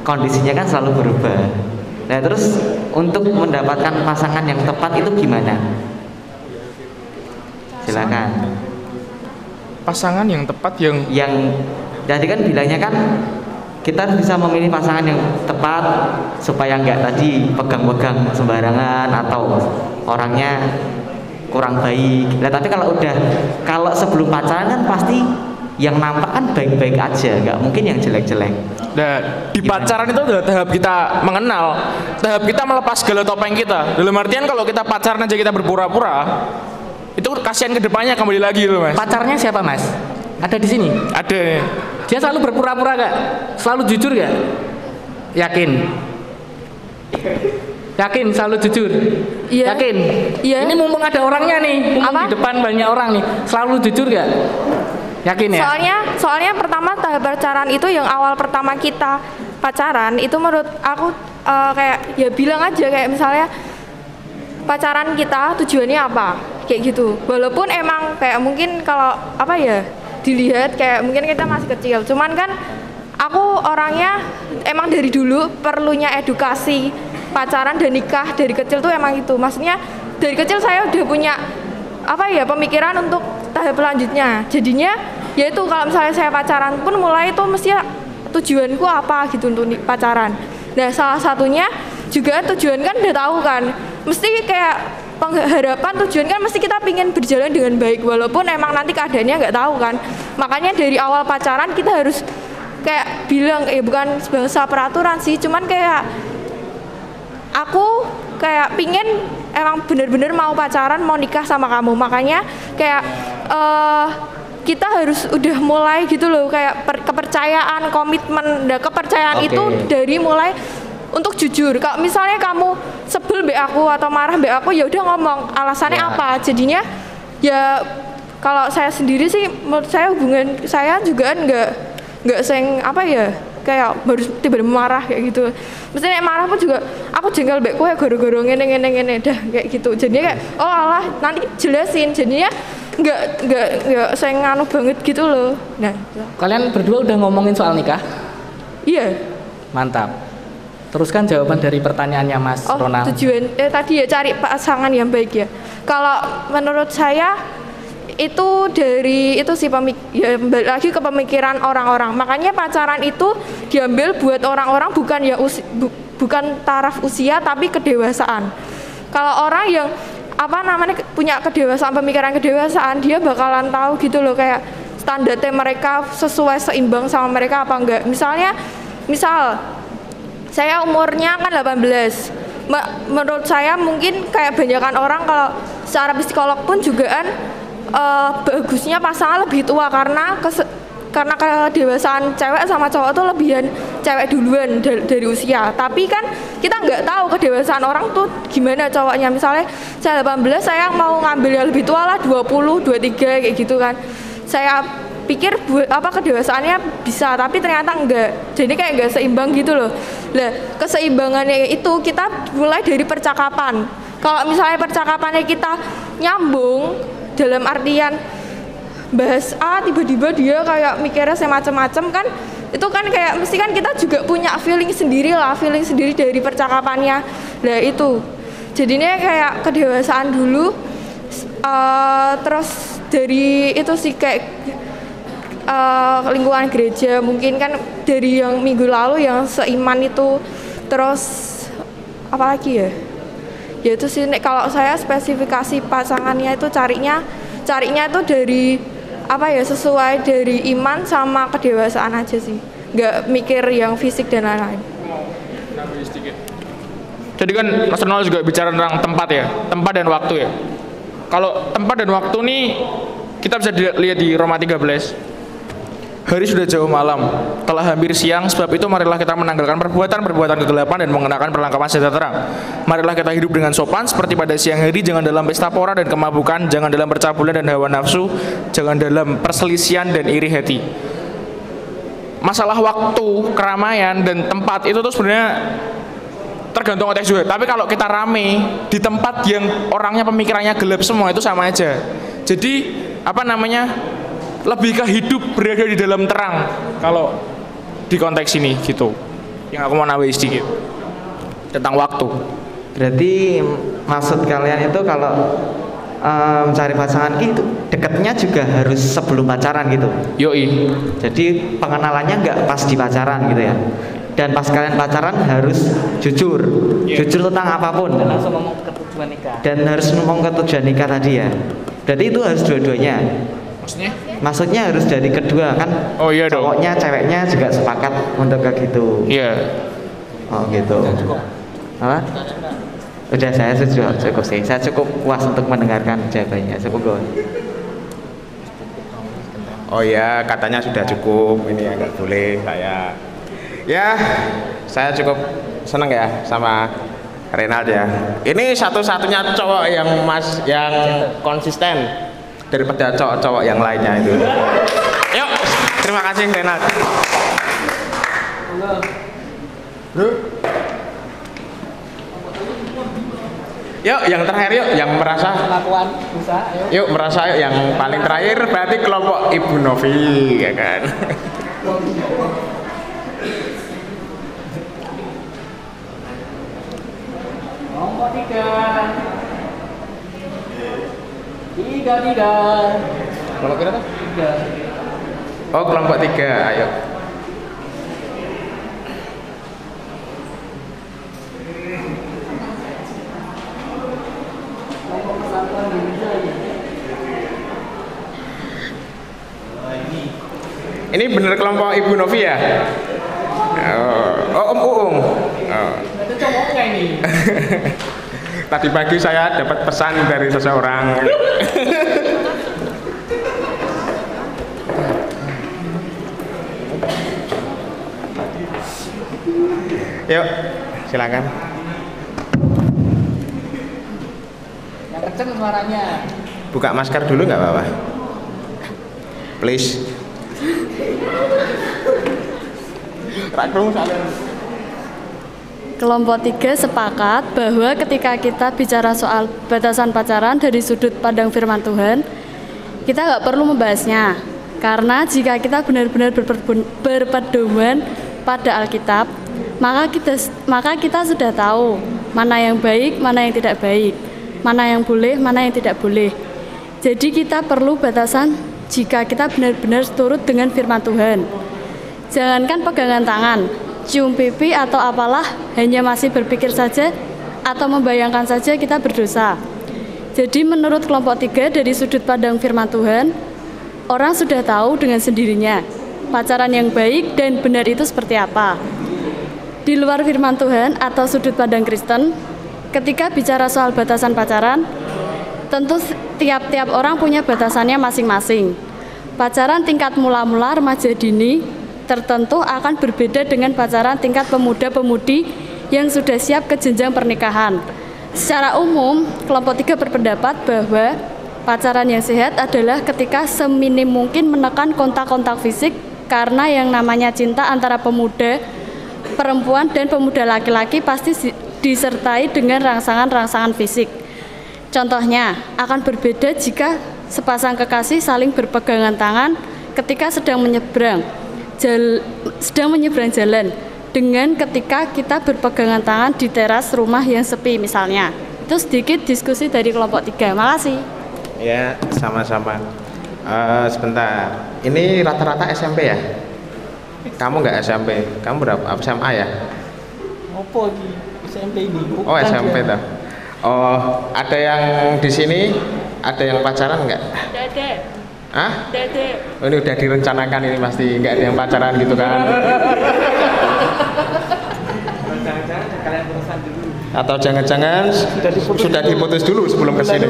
kondisinya kan selalu berubah. Nah terus untuk mendapatkan pasangan yang tepat itu gimana? Silakan. Pasangan yang tepat yang jadi kan bilangnya kan kita harus bisa memilih pasangan yang tepat supaya nggak tadi pegang-pegang sembarangan atau orangnya kurang baik. Nah tapi kalau sebelum pacaran kan pasti yang nampak kan baik-baik aja, nggak mungkin yang jelek-jelek. Nah, di pacaran itu adalah tahap kita mengenal, tahap kita melepas segala topeng kita. Dalam artian kalau kita pacaran aja kita berpura-pura, itu kasihan ke depannya kembali lagi loh Mas. Pacarnya siapa Mas? Ada di sini? Ada. Dia selalu berpura-pura gak? Selalu jujur gak? Yakin? Yakin selalu jujur? Iya. Yakin? Iya. Ini mumpung ada orangnya nih, mumpung Apa? di depan banyak orang nih, selalu jujur gak? Yakin ya? Soalnya pertama tahap pacaran itu yang awal pertama kita pacaran itu menurut aku kayak ya bilang aja kayak misalnya pacaran kita tujuannya apa kayak gitu. Walaupun emang kayak mungkin kalau apa ya dilihat kayak mungkin kita masih kecil, cuman kan aku orangnya emang dari dulu perlunya edukasi pacaran dan nikah dari kecil tuh emang itu. Maksudnya dari kecil saya udah punya apa ya pemikiran untuk tahap selanjutnya. Jadinya yaitu kalau misalnya saya pacaran pun mulai itu mesti tujuanku apa gitu untuk pacaran. Nah salah satunya juga tujuan kan udah tahu kan, mesti kayak pengharapan tujuan kan mesti kita pingin berjalan dengan baik walaupun emang nanti keadaannya nggak tahu kan. Makanya dari awal pacaran kita harus kayak bilang bukan sebangsa peraturan sih, cuman kayak aku kayak pingin emang bener-bener mau pacaran, mau nikah sama kamu. Makanya kayak kita harus udah mulai gitu loh kayak kepercayaan, komitmen. Nah, kepercayaan itu dari mulai untuk jujur. Kalau misalnya kamu sebel mbak aku atau marah mbak aku, ya udah ngomong alasannya apa. Jadinya ya kalau saya sendiri sih menurut saya hubungan saya juga nggak seng apa ya kayak baru tiba-tiba marah kayak gitu. Misalnya marah pun juga aku jengkel mbak kowe goro-goro ngene dah kayak gitu. Jadinya kayak oh alah nanti jelasin. Jadinya nggak seng nganu banget gitu loh. Nah, kalian berdua udah ngomongin soal nikah? Iya. Mantap. Teruskan jawaban dari pertanyaannya Mas Ronald. Tujuan tadi ya cari pasangan yang baik ya. Kalau menurut saya itu dari itu sih ya, lagi ke pemikiran orang-orang. Makanya pacaran itu diambil buat orang-orang bukan ya bukan taraf usia tapi kedewasaan. Kalau orang yang apa namanya punya kedewasaan, pemikiran kedewasaan, dia bakalan tahu gitu loh kayak standarnya mereka sesuai seimbang sama mereka apa enggak. Misal saya umurnya kan 18, menurut saya mungkin kayak banyakan orang kalau secara psikolog pun juga kan bagusnya pasangan lebih tua karena kedewasaan cewek sama cowok tuh lebihan cewek duluan dari usia. Tapi kan kita nggak tahu kedewasaan orang tuh gimana cowoknya. Misalnya saya 18, saya mau ngambil yang lebih tua lah 20, 23 kayak gitu kan. Saya pikir kedewasaannya bisa, tapi ternyata enggak. Jadi kayak enggak seimbang gitu loh. Nah, keseimbangannya itu kita mulai dari percakapan. Kalau misalnya percakapannya kita nyambung dalam artian bahas A, tiba-tiba dia kayak mikirnya semacam-macam kan, itu kan kayak mesti kan kita juga punya feeling sendiri dari percakapannya. Nah itu jadinya kayak kedewasaan dulu, terus dari itu sih kayak lingkungan gereja, mungkin kan dari yang minggu lalu yang seiman itu, terus apa lagi ya itu sih kalau saya spesifikasi pasangannya itu carinya itu dari apa ya, sesuai dari iman sama kedewasaan aja sih, nggak mikir yang fisik dan lain-lain. Jadi kan Mas Ronald juga bicara tentang tempat ya, tempat dan waktu ya. Kalau tempat dan waktu nih kita bisa lihat di Roma 13. Hari sudah jauh malam, telah hampir siang, sebab itu marilah kita menanggalkan perbuatan kegelapan dan mengenakan perlengkapan senjata terang. Marilah kita hidup dengan sopan seperti pada siang hari, jangan dalam pesta pora dan kemabukan, jangan dalam percabulan dan hawa nafsu, jangan dalam perselisihan dan iri hati. Masalah waktu, keramaian dan tempat itu tuh sebenarnya tergantung konteks juga. Tapi kalau kita rame di tempat yang orangnya pemikirannya gelap semua, itu sama aja. Jadi lebih ke hidup berada di dalam terang kalau di konteks ini gitu. Yang aku mau nambahin sedikit tentang waktu. Berarti maksud kalian itu kalau mencari pasangan itu dekatnya juga harus sebelum pacaran gitu. Yoi. Jadi pengenalannya nggak pas di pacaran gitu ya. Dan pas kalian pacaran harus jujur, jujur tentang apapun. Dan langsung ngomong ke tujuan nikah. Dan harus ngomong ke tujuan nikah tadi ya. Berarti itu harus dua-duanya. Maksudnya harus dari kedua kan? Oh iya dong. Cowoknya, ceweknya juga sepakat untuk kayak gitu. Iya. Oh gitu. Apa? Udah saya cukup sih. Saya cukup puas untuk mendengarkan jawabannya. Cukup gue. Oh ya, katanya sudah cukup. Ini yang nggak boleh saya. Ya, saya cukup seneng ya sama Renald ya. Ini satu-satunya cowok yang konsisten daripada cowok-cowok yang lainnya itu. Yuk, terima kasih Renald. Bro. Yuk, yang terakhir yuk, yang merasa. Yuk, merasa yuk, yang paling terakhir berarti kelompok Ibu Novi, ya kan? Kelompok 3. Tiga. Kelompok berapa? 3. Oh, kelompok 3, ayo. Ini bener kelompok Ibu Novi ya? Oh, Om Uung. Oh. Itu cowoknya ini. Tadi pagi saya dapat pesan dari seseorang. Yuk, silakan. Yang kenceng suaranya. Buka masker dulu nggak apa-apa. Please. Kelompok 3 sepakat bahwa ketika kita bicara soal batasan pacaran dari sudut pandang firman Tuhan, kita nggak perlu membahasnya. Karena jika kita benar-benar berpedoman pada Alkitab, maka kita sudah tahu mana yang baik, mana yang tidak baik, mana yang boleh, mana yang tidak boleh. Jadi kita perlu batasan jika kita benar-benar turut dengan firman Tuhan. Jangankan pegangan tangan, cium pipi atau apalah, hanya masih berpikir saja atau membayangkan saja kita berdosa. Jadi menurut kelompok 3 dari sudut pandang firman Tuhan, orang sudah tahu dengan sendirinya pacaran yang baik dan benar itu seperti apa. Di luar firman Tuhan atau sudut pandang Kristen, ketika bicara soal batasan pacaran, tentu tiap-tiap orang punya batasannya masing-masing. Pacaran tingkat mula-mula remaja dini tertentu akan berbeda dengan pacaran tingkat pemuda-pemudi yang sudah siap ke jenjang pernikahan. Secara umum, kelompok 3 berpendapat bahwa pacaran yang sehat adalah ketika seminim mungkin menekan kontak-kontak fisik, karena yang namanya cinta antara pemuda perempuan dan pemuda laki-laki pasti disertai dengan rangsangan-rangsangan fisik. Contohnya, akan berbeda jika sepasang kekasih saling berpegangan tangan ketika sedang menyeberang jalan, dengan ketika kita berpegangan tangan di teras rumah yang sepi misalnya. Itu sedikit diskusi dari kelompok 3. Makasih. Ya, sama-sama. Sebentar. Ini rata-rata SMP ya? Kamu nggak SMP? Kamu berapa? SMA ya? Opo iki? SMP ini. Oh, SMP toh. Oh, ada yang di sini ada yang pacaran nggak? Dede. Hah? Dede. Oh, ini udah direncanakan ini pasti nggak ada yang pacaran gitu kan? Atau jangan-jangan sudah diputus dulu sebelum ke sini?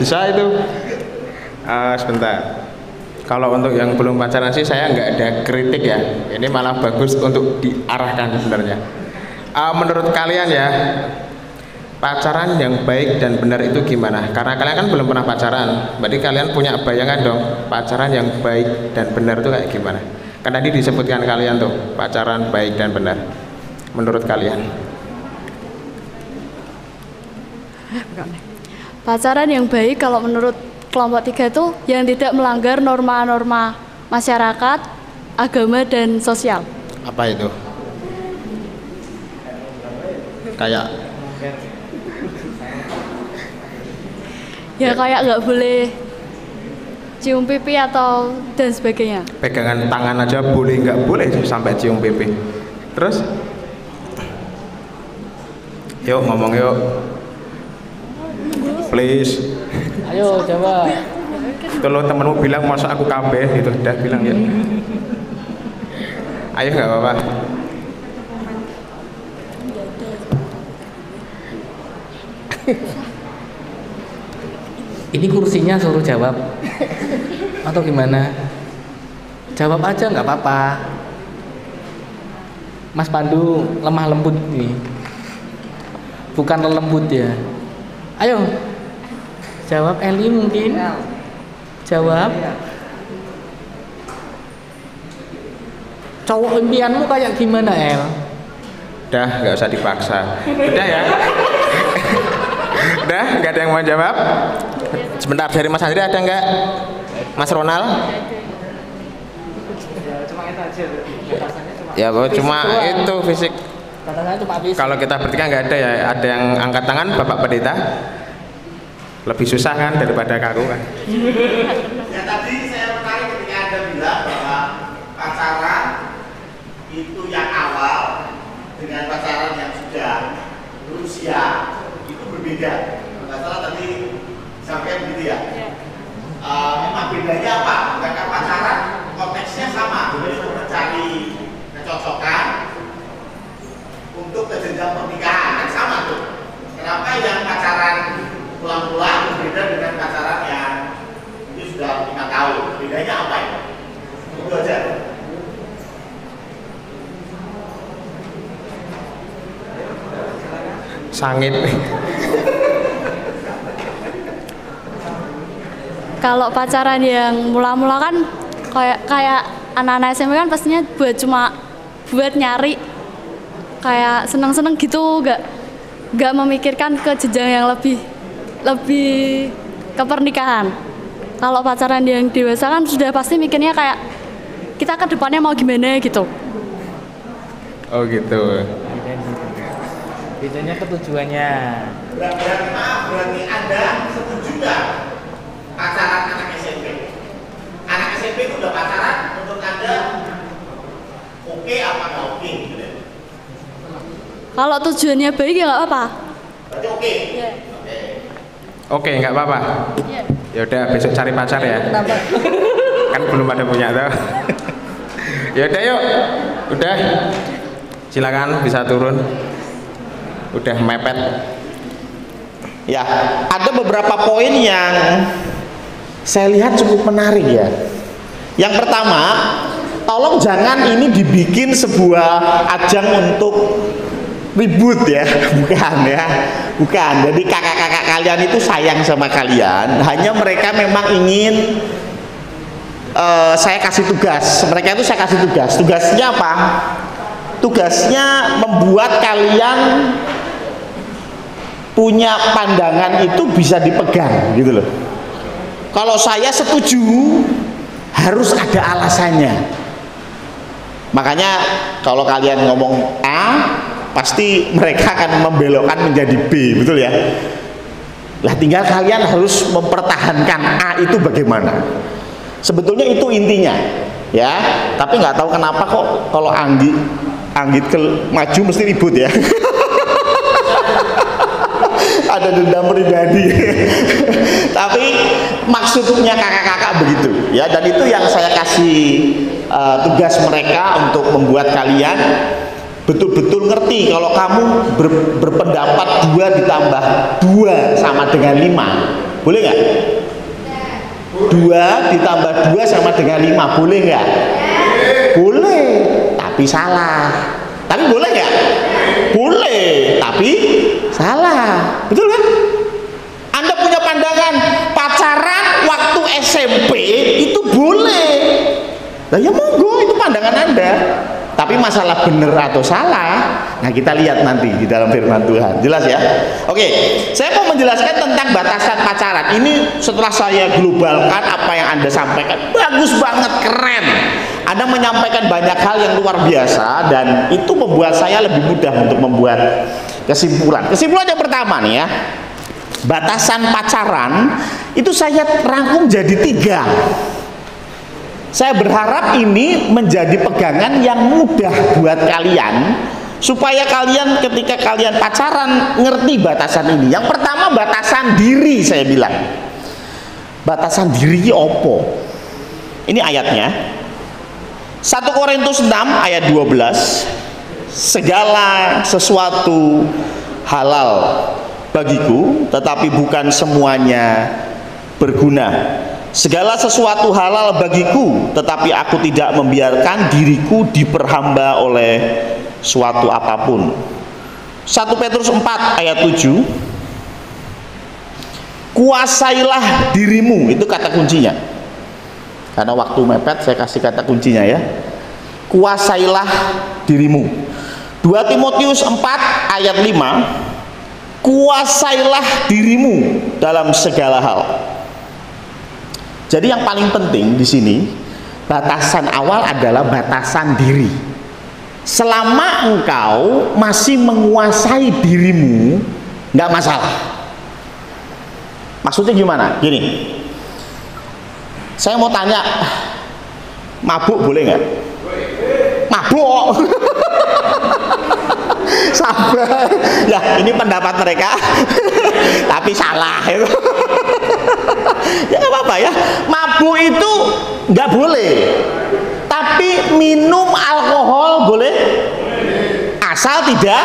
Bisa itu. Sebentar. Kalau untuk yang belum pacaran sih saya nggak ada kritik ya. Ini malah bagus untuk diarahkan sebenarnya. Menurut kalian ya, pacaran yang baik dan benar itu gimana? Karena kalian kan belum pernah pacaran, berarti kalian punya bayangan dong pacaran yang baik dan benar itu kayak gimana? Kan tadi disebutkan kalian tuh pacaran baik dan benar. Menurut kalian? Pacaran yang baik kalau menurut kelompok 3 itu yang tidak melanggar norma-norma masyarakat, agama, dan sosial. Apa itu? Kayak ya kayak nggak boleh cium pipi atau dan sebagainya. pegangan tangan aja boleh nggak boleh sampai cium pipi. Terus? Yuk ngomong yuk. Please. Ayo jawab. Kalau temenmu bilang masa aku kabeh gitu, udah bilang ya. Ayo nggak apa-apa. Ini kursinya suruh jawab atau gimana? Jawab aja nggak apa-apa. Mas Pandu lemah lembut nih, bukan lembut ya. Ayo jawab. Eli mungkin jawab. Cowok impianmu kayak gimana, El? Udah nggak usah dipaksa. Udah ya. Udah nggak ada yang mau jawab. Sebentar, dari Mas Andri ada nggak? Mas Ronald? Ya cuma itu fisik. Kalau kita bertiga nggak ada ya. Ada yang angkat tangan, Bapak Pendeta. Lebih susah kan daripada kaku kan. Ya tadi saya tertarik ketika Anda bilang bahwa pacaran itu yang awal dengan pacaran yang sudah berusia itu berbeda. Nggak salah tadi sampai begitu ya. Memang bedanya apa? Karena pacaran konteksnya sama, jadi untuk mencari kecocokan untuk ke jenjang pernikahan kan sama tuh. Kenapa yang pacaran pulang-pulang berbeda dengan pacaran yang itu sudah 5 tahun? Bedanya apa ya? Itu aja. Sangit. Kalau pacaran yang mula-mula kan kayak anak-anak SMP kan pastinya buat nyari kayak seneng-seneng gitu, nggak memikirkan ke jenjang yang lebih ke pernikahan. Kalau pacaran yang dewasa kan sudah pasti mikirnya kayak kita ke depannya mau gimana gitu. Oh gitu. Bedanya ketujuannya. Berarti Anda setuju nggak pacaran anak SMP? Anak SMP itu udah pacaran, menurut Anda oke apa nggak oke? Gitu. Kalau tujuannya baik ya nggak apa-apa. Berarti oke. Yeah. Oke, nggak apa-apa. Yeah. Ya udah besok cari pacar ya. Kan belum ada punya tuh. Ya udah yuk. Udah. Silakan bisa turun. udah mepet. Ya, ada beberapa poin yang saya lihat cukup menarik ya. Yang pertama, tolong jangan ini dibikin sebuah ajang untuk ribut ya, bukan ya, bukan. Jadi kakak-kakak kalian itu sayang sama kalian, hanya mereka memang ingin saya kasih tugas. Mereka itu saya kasih tugas. Tugasnya apa? Tugasnya membuat kalian punya pandangan itu bisa dipegang gitu loh. Kalau saya setuju harus ada alasannya. Makanya kalau kalian ngomong A, pasti mereka akan membelokkan menjadi B, betul ya? Lah tinggal kalian harus mempertahankan A itu bagaimana. Sebetulnya itu intinya, ya. Tapi nggak tahu kenapa kok kalau Anggit maju mesti ribut ya. Ada dendam pribadi. Tapi maksudnya kakak-kakak begitu ya, dan itu yang saya kasih tugas mereka untuk membuat kalian betul-betul ngerti kalau kamu berpendapat 2 ditambah 2 sama dengan 5. Boleh nggak? 2 ditambah 2 sama dengan 5, boleh nggak? Boleh, tapi salah. Tapi boleh nggak? Boleh, tapi salah. Betul kan? Anda punya pandangan pacaran waktu SMP itu boleh. Nah ya monggo, itu pandangan Anda. Tapi masalah benar atau salah, nah kita lihat nanti di dalam firman Tuhan. Jelas ya? Oke, saya mau menjelaskan tentang batasan pacaran. Ini setelah saya globalkan apa yang Anda sampaikan, bagus banget, keren. Anda menyampaikan banyak hal yang luar biasa, dan itu membuat saya lebih mudah untuk membuat kesimpulan. Kesimpulan yang pertama nih ya, batasan pacaran itu saya rangkum jadi 3. Saya berharap ini menjadi pegangan yang mudah buat kalian, supaya kalian ketika kalian pacaran ngerti batasan ini. Yang pertama, batasan diri. Saya bilang batasan diri opo. Ini ayatnya 1 Korintus 6 ayat 12. Segala sesuatu halal bagiku, tetapi bukan semuanya berguna. Segala sesuatu halal bagiku, tetapi aku tidak membiarkan diriku diperhamba oleh suatu apapun. 1 Petrus 4 ayat 7. Kuasailah dirimu, itu kata kuncinya. Karena waktu mepet saya kasih kata kuncinya ya. Kuasailah dirimu. 2 Timotius 4 ayat 5. Kuasailah dirimu dalam segala hal. Jadi yang paling penting di sini, batasan awal adalah batasan diri. Selama engkau masih menguasai dirimu, nggak masalah. Maksudnya gimana? Gini, saya mau tanya, mabuk boleh nggak? Mabuk. Sabar. Ya, ini pendapat mereka, tapi salah. Ya nggak apa-apa ya. Mabuk itu nggak boleh, tapi minum alkohol boleh, asal tidak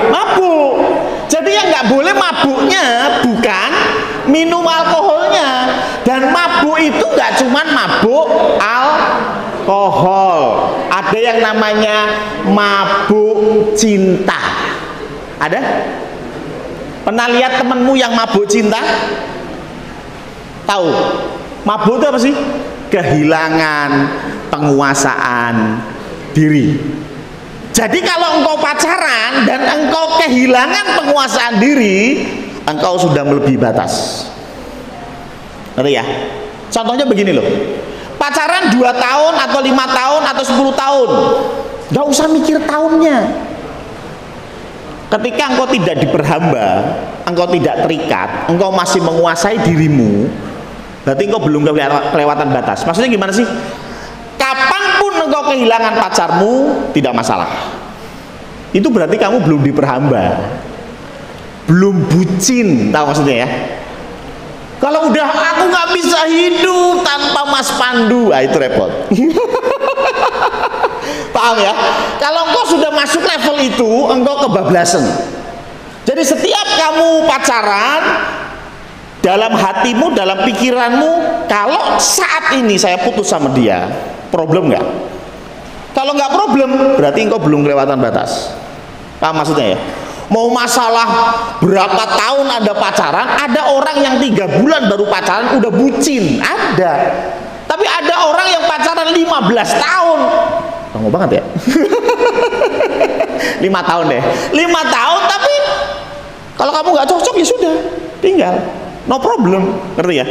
mabuk. Jadi yang nggak boleh mabuknya bukan minum alkoholnya. Dan mabuk itu nggak cuman mabuk alkohol, ada yang namanya mabuk cinta. Ada? Pernah lihat temenmu yang mabuk cinta? Tahu? Mabuk itu apa sih? Kehilangan penguasaan diri. Jadi kalau engkau pacaran dan engkau kehilangan penguasaan diri, engkau sudah melebihi batas. Ngerti ya? Contohnya begini loh. Pacaran 2 tahun atau 5 tahun atau 10 tahun, gak usah mikir tahunnya. Ketika engkau tidak diperhamba, engkau tidak terikat, engkau masih menguasai dirimu, berarti engkau belum kelewatan batas. Maksudnya gimana sih? Kapanpun engkau kehilangan pacarmu, tidak masalah. Itu berarti kamu belum diperhamba, belum bucin. Tahu maksudnya ya? Kalau udah aku nggak bisa hidup tanpa Mas Pandu, itu repot. Paham ya? Kalau engkau sudah masuk level itu, engkau kebablasan. Jadi setiap kamu pacaran, dalam hatimu, dalam pikiranmu, kalau saat ini saya putus sama dia, problem nggak? Kalau nggak problem, berarti engkau belum kelewatan batas. Paham maksudnya ya? Mau masalah berapa tahun Anda pacaran, ada orang yang 3 bulan baru pacaran udah bucin, ada. Tapi ada orang yang pacaran 15 tahun. Lama banget ya. 5 tahun deh. 5 tahun tapi kalau kamu nggak cocok ya sudah, tinggal. No problem, ngerti ya?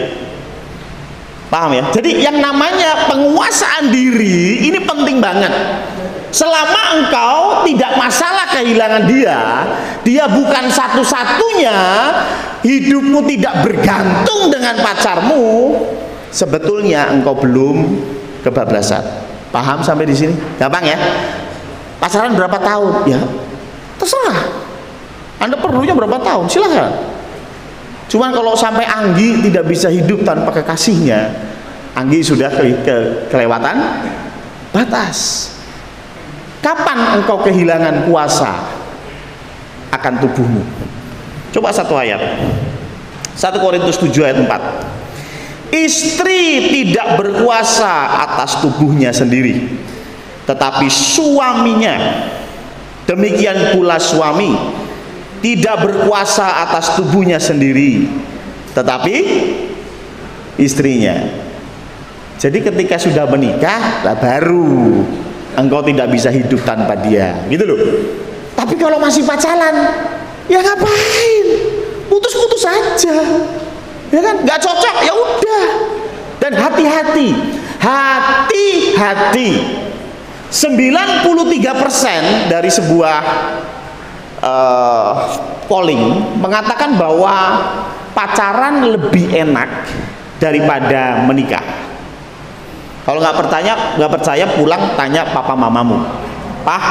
Paham ya? Jadi yang namanya penguasaan diri ini penting banget. Selama engkau tidak masalah kehilangan dia, dia bukan satu-satunya, hidupmu tidak bergantung dengan pacarmu, sebetulnya engkau belum kebablasan. Paham sampai di sini? Gampang ya? Pacaran berapa tahun? Ya, terserah. Anda perlunya berapa tahun? Silahkan. Cuman kalau sampai Anggi tidak bisa hidup tanpa kekasihnya, Anggi sudah kelewatan batas. Kapan engkau kehilangan kuasa akan tubuhmu? Coba satu ayat. 1 Korintus 7 ayat 4. Istri tidak berkuasa atas tubuhnya sendiri, tetapi suaminya. Demikian pula suami tidak berkuasa atas tubuhnya sendiri, tetapi istrinya. Jadi ketika sudah menikah, lah baru engkau tidak bisa hidup tanpa dia, gitu loh. Tapi kalau masih pacaran, ya ngapain? Putus-putus aja, ya kan? Nggak cocok, ya udah. Dan hati-hati, hati-hati. 93% dari sebuah polling mengatakan bahwa pacaran lebih enak daripada menikah. Kalau nggak percaya pulang tanya papa mamamu, Pak,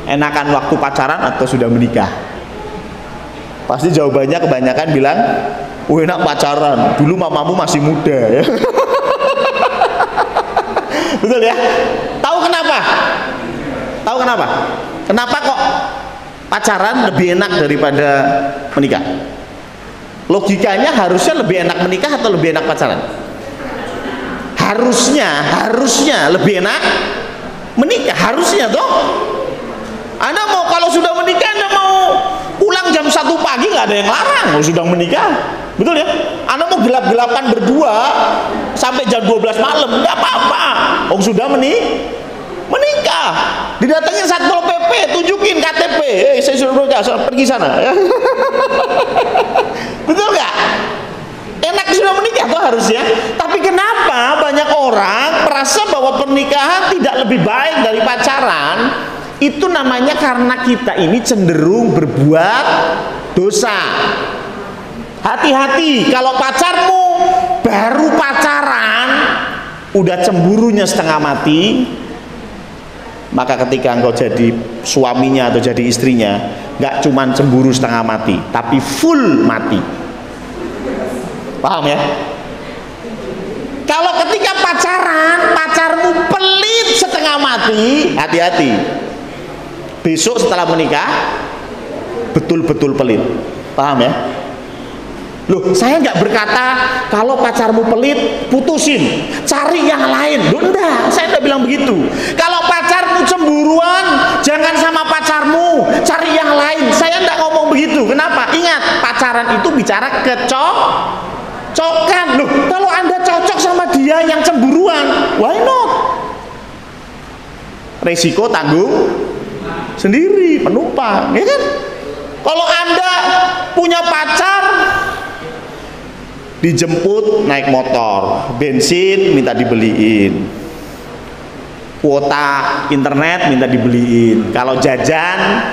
enakan waktu pacaran atau sudah menikah? Pasti jawabannya kebanyakan bilang, enak pacaran, dulu mamamu masih muda ya. Betul ya? Tahu kenapa? Tahu kenapa? Kenapa kok pacaran lebih enak daripada menikah? Logikanya harusnya lebih enak menikah atau lebih enak pacaran? Harusnya lebih enak menikah, harusnya toh. Anda mau kalau sudah menikah, Anda mau pulang jam 1 pagi nggak ada yang larang, kalau sudah menikah, betul ya? Anda mau gelap-gelapan berdua sampai jam 12 malam, nggak apa-apa, oh sudah menikah. Didatengin Satpol PP, tunjukin KTP, saya sudah menikah, pergi sana. Betul nggak? Enak sudah menikah tuh harusnya. Tapi kenapa banyak orang merasa bahwa pernikahan tidak lebih baik dari pacaran? Itu namanya karena kita ini cenderung berbuat dosa. Hati-hati, kalau pacarmu baru pacaran udah cemburunya setengah mati, maka ketika engkau jadi suaminya atau jadi istrinya, nggak cuman cemburu setengah mati, tapi full mati. Paham ya? Kalau ketika pacarmu pelit setengah mati, hati-hati. Besok setelah menikah betul-betul pelit. Paham ya? Loh, saya nggak berkata kalau pacarmu pelit putusin, cari yang lain. Loh, enggak, saya nggak bilang begitu. Kalau pacarmu cemburuan, jangan sama pacarmu, cari yang lain. Saya nggak ngomong begitu. Kenapa? Ingat, pacaran itu bicara kecocokan. Loh, kalau Anda cocok sama dia yang cemburuan, why not? Resiko tanggung sendiri, penumpang, ya kan? Kalau Anda punya pacar, dijemput naik motor, bensin minta dibeliin, kuota internet minta dibeliin, kalau jajan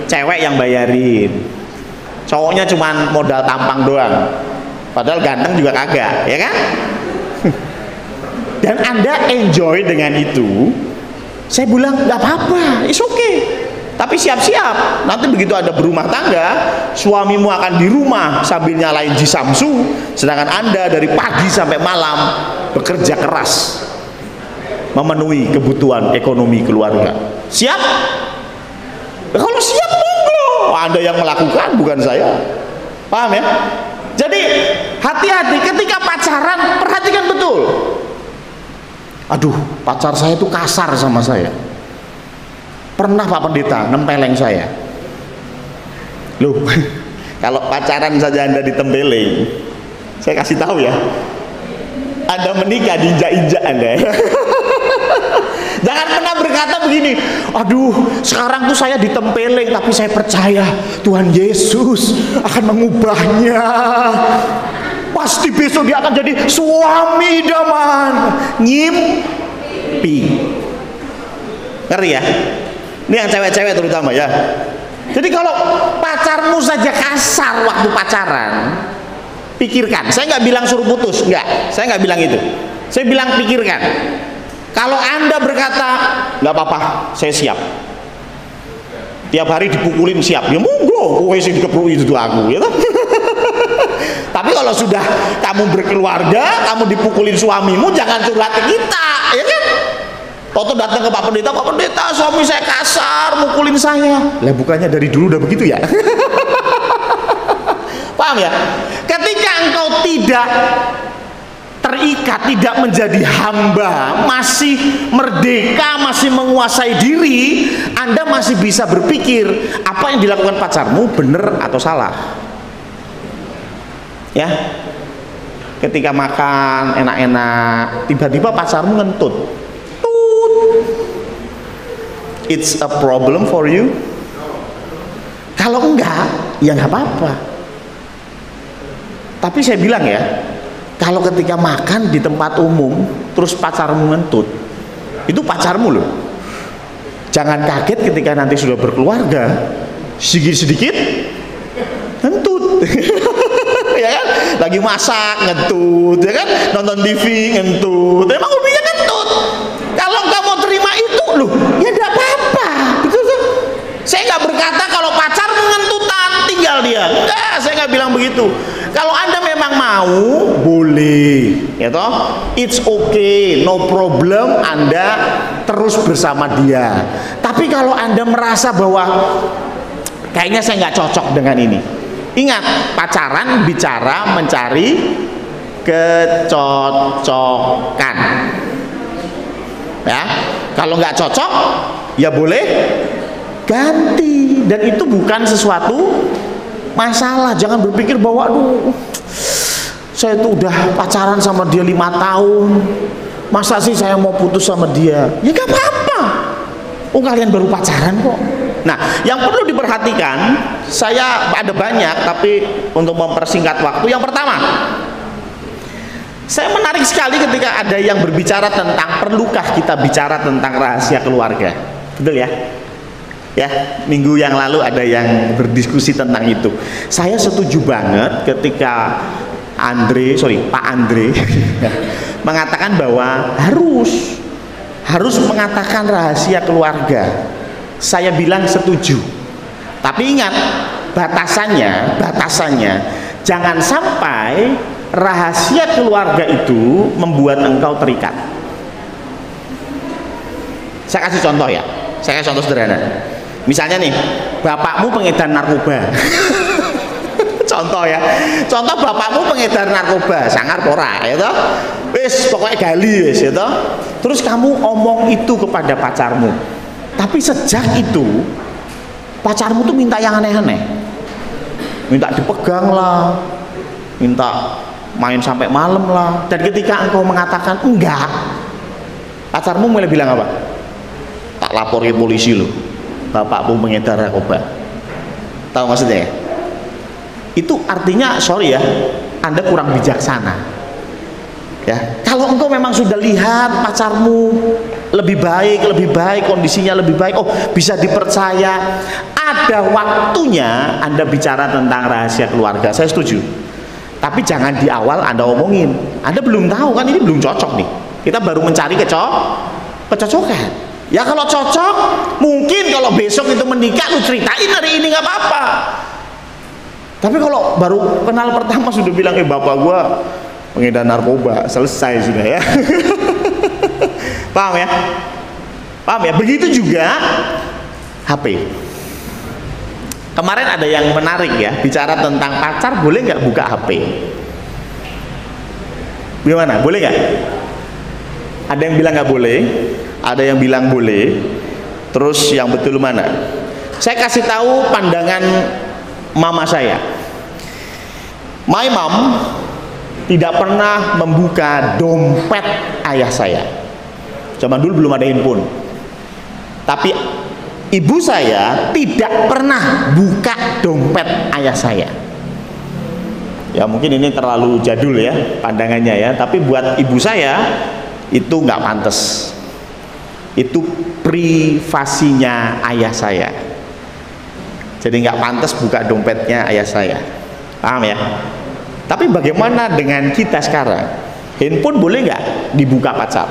cewek yang bayarin, cowoknya cuman modal tampang doang, padahal ganteng juga kagak, ya kan? Dan Anda enjoy dengan itu, saya bilang nggak apa-apa, it's okay. Tapi siap-siap, nanti begitu Anda berumah tangga, suamimu akan di rumah sambil nyalain jisamsu, sedangkan Anda dari pagi sampai malam bekerja keras memenuhi kebutuhan ekonomi keluarga. Siap? Kalau siap monggo, Anda yang melakukan, bukan saya. Paham ya? Jadi hati-hati ketika pacaran, perhatikan betul. Aduh, pacar saya itu kasar sama saya. Pernah Pak Pendeta nempeleng saya. Loh, kalau pacaran saja Anda ditempeleng, saya kasih tahu ya, Anda menikah diinjak-injak Anda. Jangan pernah berkata begini, aduh sekarang tuh saya ditempeleng tapi saya percaya Tuhan Yesus akan mengubahnya, pasti besok dia akan jadi suami idaman. Ngimpi. Ngerti ya? Ini yang cewek-cewek terutama ya. Jadi kalau pacarmu saja kasar waktu pacaran, pikirkan. Saya nggak bilang suruh putus, nggak. Saya nggak bilang itu. Saya bilang pikirkan. Kalau Anda berkata nggak apa-apa, saya siap. Tiap hari dipukulin siap. Ya monggo, kowe sing dikeprui itu aku, ya. Tapi kalau sudah kamu berkeluarga, kamu dipukulin suamimu, jangan curhat ke kita, ya kan? Waktu datang ke Pak Pendeta, suami saya kasar, mukulin saya. Lah bukannya dari dulu udah begitu ya? Paham ya? Ketika engkau tidak terikat, tidak menjadi hamba, masih merdeka, masih menguasai diri, Anda masih bisa berpikir apa yang dilakukan pacarmu benar atau salah. Ya, ketika makan enak-enak, tiba-tiba pacarmu ngentut. It's a problem for you. Kalau enggak, ya nggak apa-apa. Tapi saya bilang ya, kalau ketika makan di tempat umum terus pacarmu ngentut, itu pacarmu loh. Jangan kaget ketika nanti sudah berkeluarga, sedikit-sedikit ngentut. Ya kan? Lagi masak ngentut, ya kan? Nonton TV ngentut. Emang hobinya ngentut. Kalau nggak mau terima itu loh, ya enggak apa-apa. Betul tuh. Saya nggak berkata kalau pacar mengentutan tinggal dia. Enggak, saya nggak bilang begitu. Kalau Anda memang mau, boleh, ya toh? It's okay, no problem. Anda terus bersama dia. Tapi kalau Anda merasa bahwa kayaknya saya nggak cocok dengan ini, ingat, pacaran bicara mencari kecocokan. Ya, kalau nggak cocok, ya boleh ganti. Dan itu bukan sesuatu masalah. Jangan berpikir bahwa aduh, saya tuh udah pacaran sama dia 5 tahun, masa sih saya mau putus sama dia? Ya gak apa-apa. Oh, kalian baru pacaran kok. Nah, yang perlu diperhatikan, saya ada banyak, tapi untuk mempersingkat waktu, yang pertama, saya menarik sekali ketika ada yang berbicara tentang perlukah kita bicara tentang rahasia keluarga. Betul ya? Ya, minggu yang lalu ada yang berdiskusi tentang itu. Saya setuju banget ketika Pak Andre mengatakan bahwa harus mengatakan rahasia keluarga. Saya bilang setuju. Tapi ingat, batasannya jangan sampai rahasia keluarga itu membuat engkau terikat. Saya kasih contoh ya. Saya kasih contoh sederhana. Misalnya nih, bapakmu pengedar narkoba. Contoh ya. Contoh bapakmu pengedar narkoba, sangar pora, ya toh? Wis pokoknya gali wis, ya toh? Terus kamu omong itu kepada pacarmu. Tapi sejak itu pacarmu tuh minta yang aneh-aneh. Minta dipegang lah, minta main sampai malam lah. Dan ketika engkau mengatakan enggak, pacarmu mulai bilang apa? Tak lapor ke polisi loh, bapakmu mengedar narkoba. Tahu maksudnya ya? Itu artinya, sorry ya, Anda kurang bijaksana. Ya, kalau engkau memang sudah lihat pacarmu lebih baik, kondisinya lebih baik, oh bisa dipercaya, ada waktunya Anda bicara tentang rahasia keluarga. Saya setuju. Tapi jangan di awal Anda omongin. Anda belum tahu kan, ini belum cocok nih. Kita baru mencari kecocokan. Ya kalau cocok, mungkin kalau besok itu menikah, lu ceritain hari ini nggak apa-apa. Tapi kalau baru kenal pertama sudah bilang, bapak gua pengedar narkoba, selesai sudah ya. Paham ya? Paham ya? Begitu juga HP. Kemarin ada yang menarik ya, bicara tentang pacar boleh nggak buka HP? Gimana? Boleh nggak? Ada yang bilang nggak boleh, ada yang bilang boleh. Terus yang betul mana? Saya kasih tahu pandangan mama saya. My mom tidak pernah membuka dompet ayah saya. Zaman dulu belum ada handphone. Tapi ibu saya tidak pernah buka dompet ayah saya. Ya mungkin ini terlalu jadul ya pandangannya ya. Tapi buat ibu saya itu nggak pantas. Itu privasinya ayah saya. Jadi nggak pantas buka dompetnya ayah saya. Paham ya? Tapi bagaimana dengan kita sekarang? Handphone boleh nggak dibuka pacar?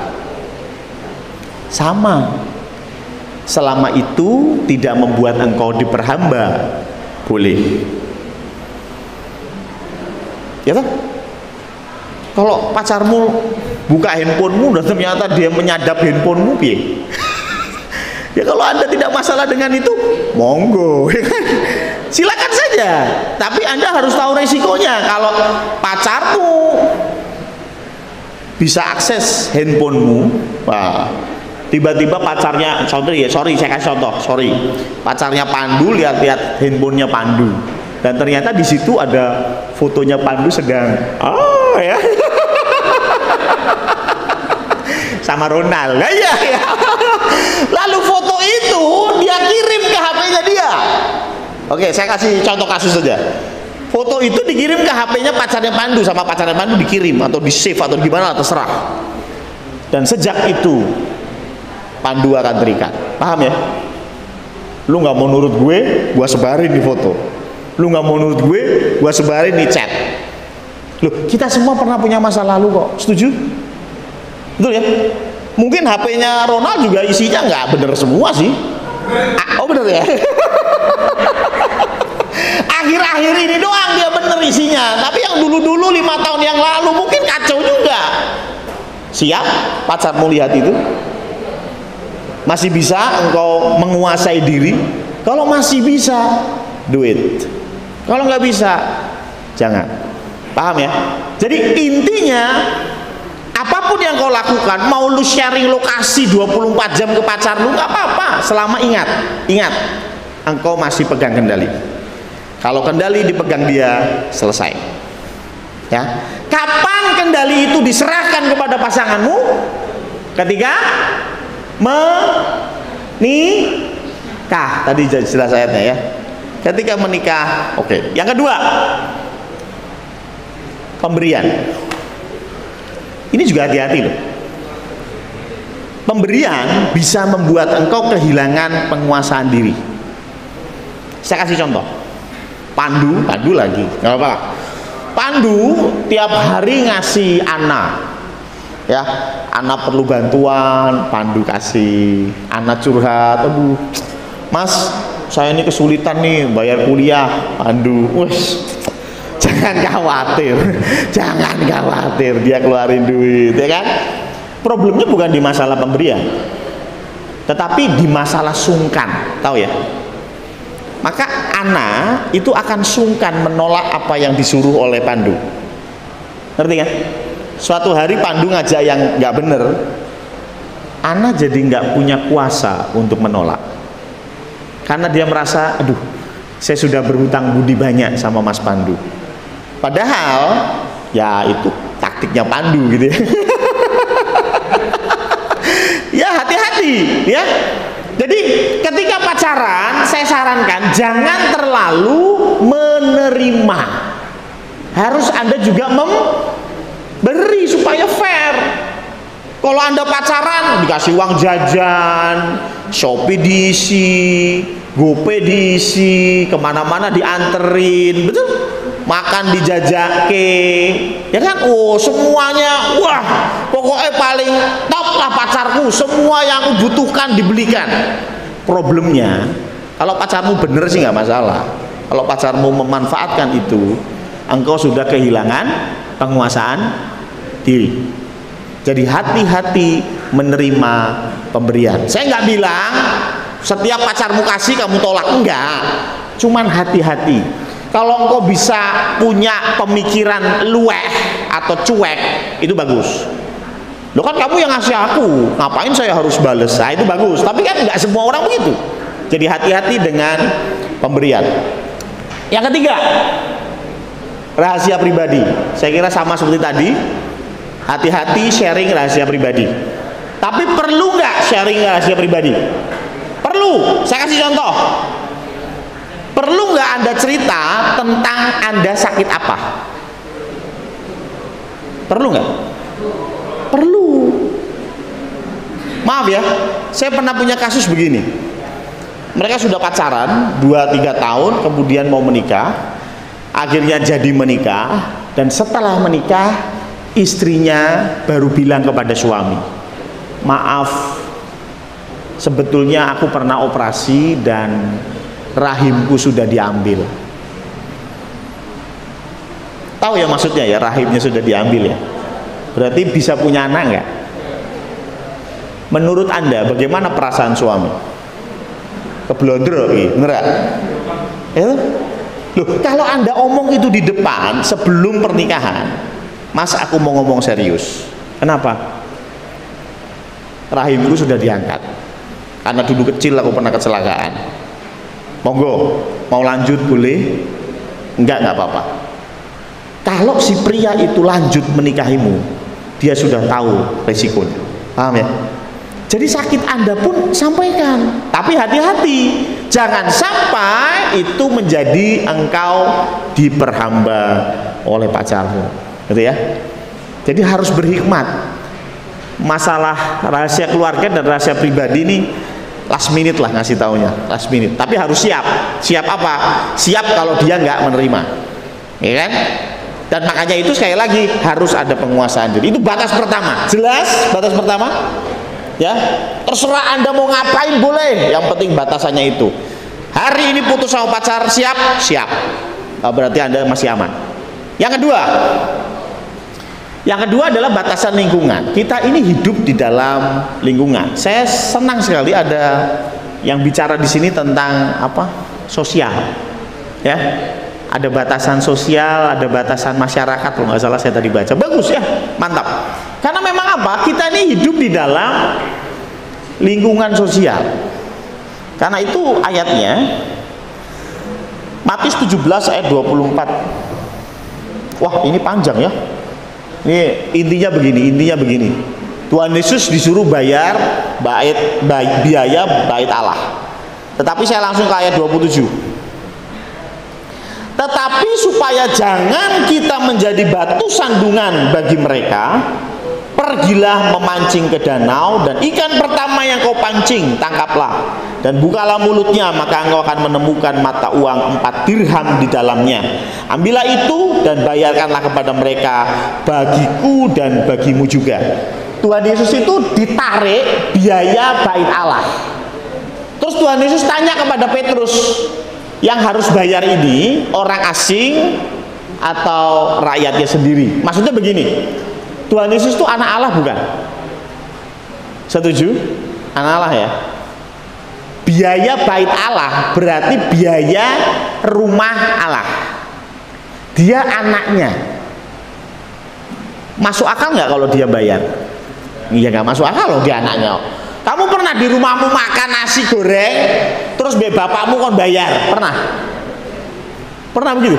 Sama. Selama itu tidak membuat engkau diperhamba, boleh. Ya kan? Kalau pacarmu buka handphonemu dan ternyata dia menyadap handphonemu, piye? Ya kalau Anda tidak masalah dengan itu, monggo, ya kan? Silakan saja. Tapi Anda harus tahu resikonya. Kalau pacarmu bisa akses handphonemu, wah, tiba-tiba pacarnya, contoh ya, saya kasih contoh, pacarnya Pandu lihat-lihat handphonenya Pandu, dan ternyata di situ ada fotonya Pandu sedang, ya, sama Ronald, ya. Lalu foto itu dia kirim ke HP-nya dia. Oke, saya kasih contoh kasus saja. Foto itu dikirim ke HP-nya pacarnya Pandu, sama pacarnya Pandu dikirim atau di save atau gimana, terserah. Dan sejak itu Pandu akan terikat. Paham ya? Lu nggak mau nurut gue, gua sebarin di foto. Lu nggak mau nurut gue, gua sebarin di chat. Loh, kita semua pernah punya masa lalu kok. Setuju? Betul ya? Mungkin HP-nya Ronald juga isinya nggak bener semua sih. Oh bener ya? Akhir-akhir ini doang dia bener isinya. Tapi yang dulu-dulu 5 tahun yang lalu mungkin kacau juga. Siap pacarmu lihat itu? Masih bisa engkau menguasai diri? Kalau masih bisa, do it. Kalau nggak bisa, jangan. Paham ya? Jadi intinya, apapun yang kau lakukan, mau lu sharing lokasi 24 jam ke pacar lu, nggak apa-apa, selama ingat, engkau masih pegang kendali. Kalau kendali dipegang dia, selesai. Ya, kapan kendali itu diserahkan kepada pasanganmu? Ketika menikah. Tadi jelas ayatnya ya. Ketika menikah, oke. Yang kedua, pemberian. Ini juga hati-hati loh. Pemberian bisa membuat engkau kehilangan penguasaan diri. Saya kasih contoh. Pandu lagi, nggak apa-apa. Pandu tiap hari ngasih Ana, ya, Ana perlu bantuan, Pandu kasih. Ana curhat, aduh, Mas, saya ini kesulitan nih bayar kuliah, Pandu, jangan khawatir, dia keluarin duit, ya kan? Problemnya bukan di masalah pemberian, tetapi di masalah sungkan, tahu ya? Maka Ana itu akan sungkan menolak apa yang disuruh oleh Pandu. Ngerti kan? Suatu hari Pandu ngajak yang nggak bener, Ana jadi nggak punya kuasa untuk menolak. Karena dia merasa, aduh, saya sudah berhutang budi banyak sama Mas Pandu. Padahal, ya itu taktiknya Pandu gitu ya. Ya hati-hati ya. Jadi ketika pacaran, saya sarankan jangan terlalu menerima. Harus Anda juga memberi supaya fair. Kalau Anda pacaran dikasih uang jajan, Shopee diisi, GoPay diisi, kemana-mana dianterin, betul? Makan dijajake, ya kan? Oh semuanya, wah pokoknya paling top lah pacarku, semua yang aku butuhkan dibelikan. Problemnya, kalau pacarmu bener sih nggak masalah. Kalau pacarmu memanfaatkan itu, engkau sudah kehilangan penguasaan diri. Jadi hati-hati menerima pemberian. Saya nggak bilang setiap pacarmu kasih kamu tolak, enggak. Cuman hati-hati. Kalau engkau bisa punya pemikiran luweh atau cuek, itu bagus. Loh kan kamu yang ngasih aku, ngapain saya harus bales? Nah, itu bagus. Tapi kan nggak semua orang begitu. Jadi hati-hati dengan pemberian. Yang ketiga, rahasia pribadi. Saya kira sama seperti tadi. Hati-hati sharing rahasia pribadi. Tapi perlu nggak sharing rahasia pribadi? Perlu. Saya kasih contoh. Perlu nggak Anda cerita tentang Anda sakit apa? Perlu nggak? Perlu. Maaf ya, saya pernah punya kasus begini. Mereka sudah pacaran 2-3 tahun, kemudian mau menikah. Akhirnya jadi menikah, dan setelah menikah istrinya baru bilang kepada suami, maaf, sebetulnya aku pernah operasi dan rahimku sudah diambil. Tahu ya maksudnya ya, rahimnya sudah diambil ya. Berarti bisa punya anak nggak? Menurut Anda bagaimana perasaan suami? Keblondro bener nggak? Ya? Loh, kalau Anda omong itu di depan sebelum pernikahan, Mas aku mau ngomong serius. Kenapa? Rahimku sudah diangkat. Karena dulu kecil aku pernah kecelakaan. Monggo, mau lanjut boleh? Enggak apa-apa. Kalau si pria itu lanjut menikahimu, dia sudah tahu resikonya. Paham ya? Jadi sakit Anda pun sampaikan. Tapi hati-hati, jangan sampai itu menjadi engkau diperhamba oleh pacarmu. Gitu ya? Jadi harus berhikmat. Masalah rahasia keluarga dan rahasia pribadi ini last minute lah ngasih taunya, last minute. Tapi harus siap. Siap apa? Siap kalau dia nggak menerima, ya kan? Dan makanya itu sekali lagi harus ada penguasaan diri. Itu batas pertama. Jelas? Batas pertama? Ya. Terserah Anda mau ngapain boleh. Yang penting batasannya itu. Hari ini putus sama pacar, siap? Siap. Berarti Anda masih aman. Yang kedua. Yang kedua adalah batasan lingkungan. Kita ini hidup di dalam lingkungan. Saya senang sekali ada yang bicara di sini tentang apa? Sosial. Ya. Ada batasan sosial, ada batasan masyarakat kalau nggak salah saya tadi baca. Bagus ya, mantap. Karena memang apa? Kita ini hidup di dalam lingkungan sosial. Karena itu ayatnya Matius 17 ayat 24. Wah, ini panjang ya. Ini intinya begini. Tuhan Yesus disuruh bayar biaya bait Allah. Tetapi saya langsung ke ayat 27. Tetapi supaya jangan kita menjadi batu sandungan bagi mereka, pergilah memancing ke danau, dan ikan pertama yang kau pancing tangkaplah, dan bukalah mulutnya, maka engkau akan menemukan mata uang 4 dirham di dalamnya. Ambillah itu dan bayarkanlah kepada mereka, bagiku dan bagimu juga. Tuhan Yesus itu ditarik biaya bait Allah. Terus Tuhan Yesus tanya kepada Petrus, yang harus bayar ini orang asing atau rakyatnya sendiri? Maksudnya begini, Tuhan Yesus itu anak Allah bukan? Setuju? Anak Allah ya. Biaya bait Allah berarti biaya rumah Allah. Dia anaknya. Masuk akal nggak kalau dia bayar? Iya nggak masuk akal loh, dia anaknya. Kamu pernah di rumahmu makan nasi goreng, terus bapakmu kon bayar? Pernah? Pernah begitu?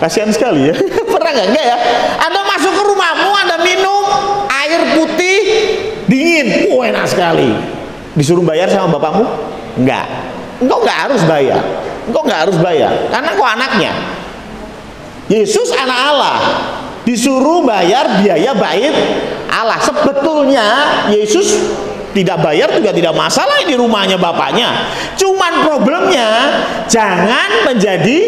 Kasihan sekali ya. Pernah nggak? Enggak ya. Anda masuk ke rumahmu, Anda minum air putih dingin, enak sekali. Disuruh bayar sama bapakmu? Enggak. Engkau nggak harus bayar. Engkau nggak harus bayar, karena kau anaknya. Yesus anak Allah, disuruh bayar biaya bait Allah. Sebetulnya Yesus tidak bayar juga tidak masalah, ini rumahnya bapaknya. Cuman problemnya jangan menjadi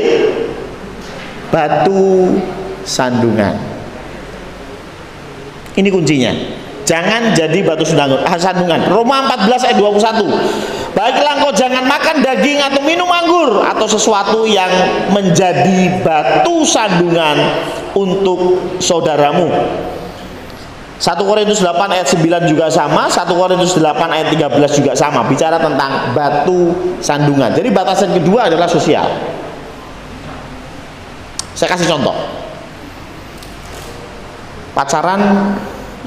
batu sandungan. Ini kuncinya. Jangan jadi batu sandungan. Roma 14 ayat 21. Baiklah engkau jangan makan daging atau minum anggur atau sesuatu yang menjadi batu sandungan untuk saudaramu. 1 Korintus 8 ayat 9 juga sama, 1 Korintus 8 ayat 13 juga sama, bicara tentang batu sandungan. Jadi batasan kedua adalah sosial. Saya kasih contoh. Pacaran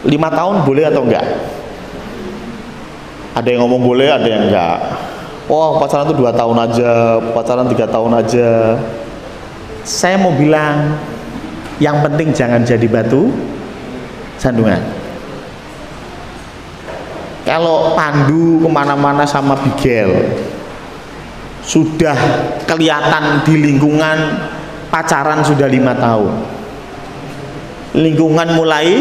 5 tahun boleh atau enggak? Ada yang ngomong boleh, ada yang enggak. Oh, pacaran itu 2 tahun aja, pacaran 3 tahun aja. Saya mau bilang, yang penting jangan jadi batu sandungan. Kalau Pandu kemana-mana sama Bigel, sudah kelihatan di lingkungan pacaran sudah 5 tahun, lingkungan mulai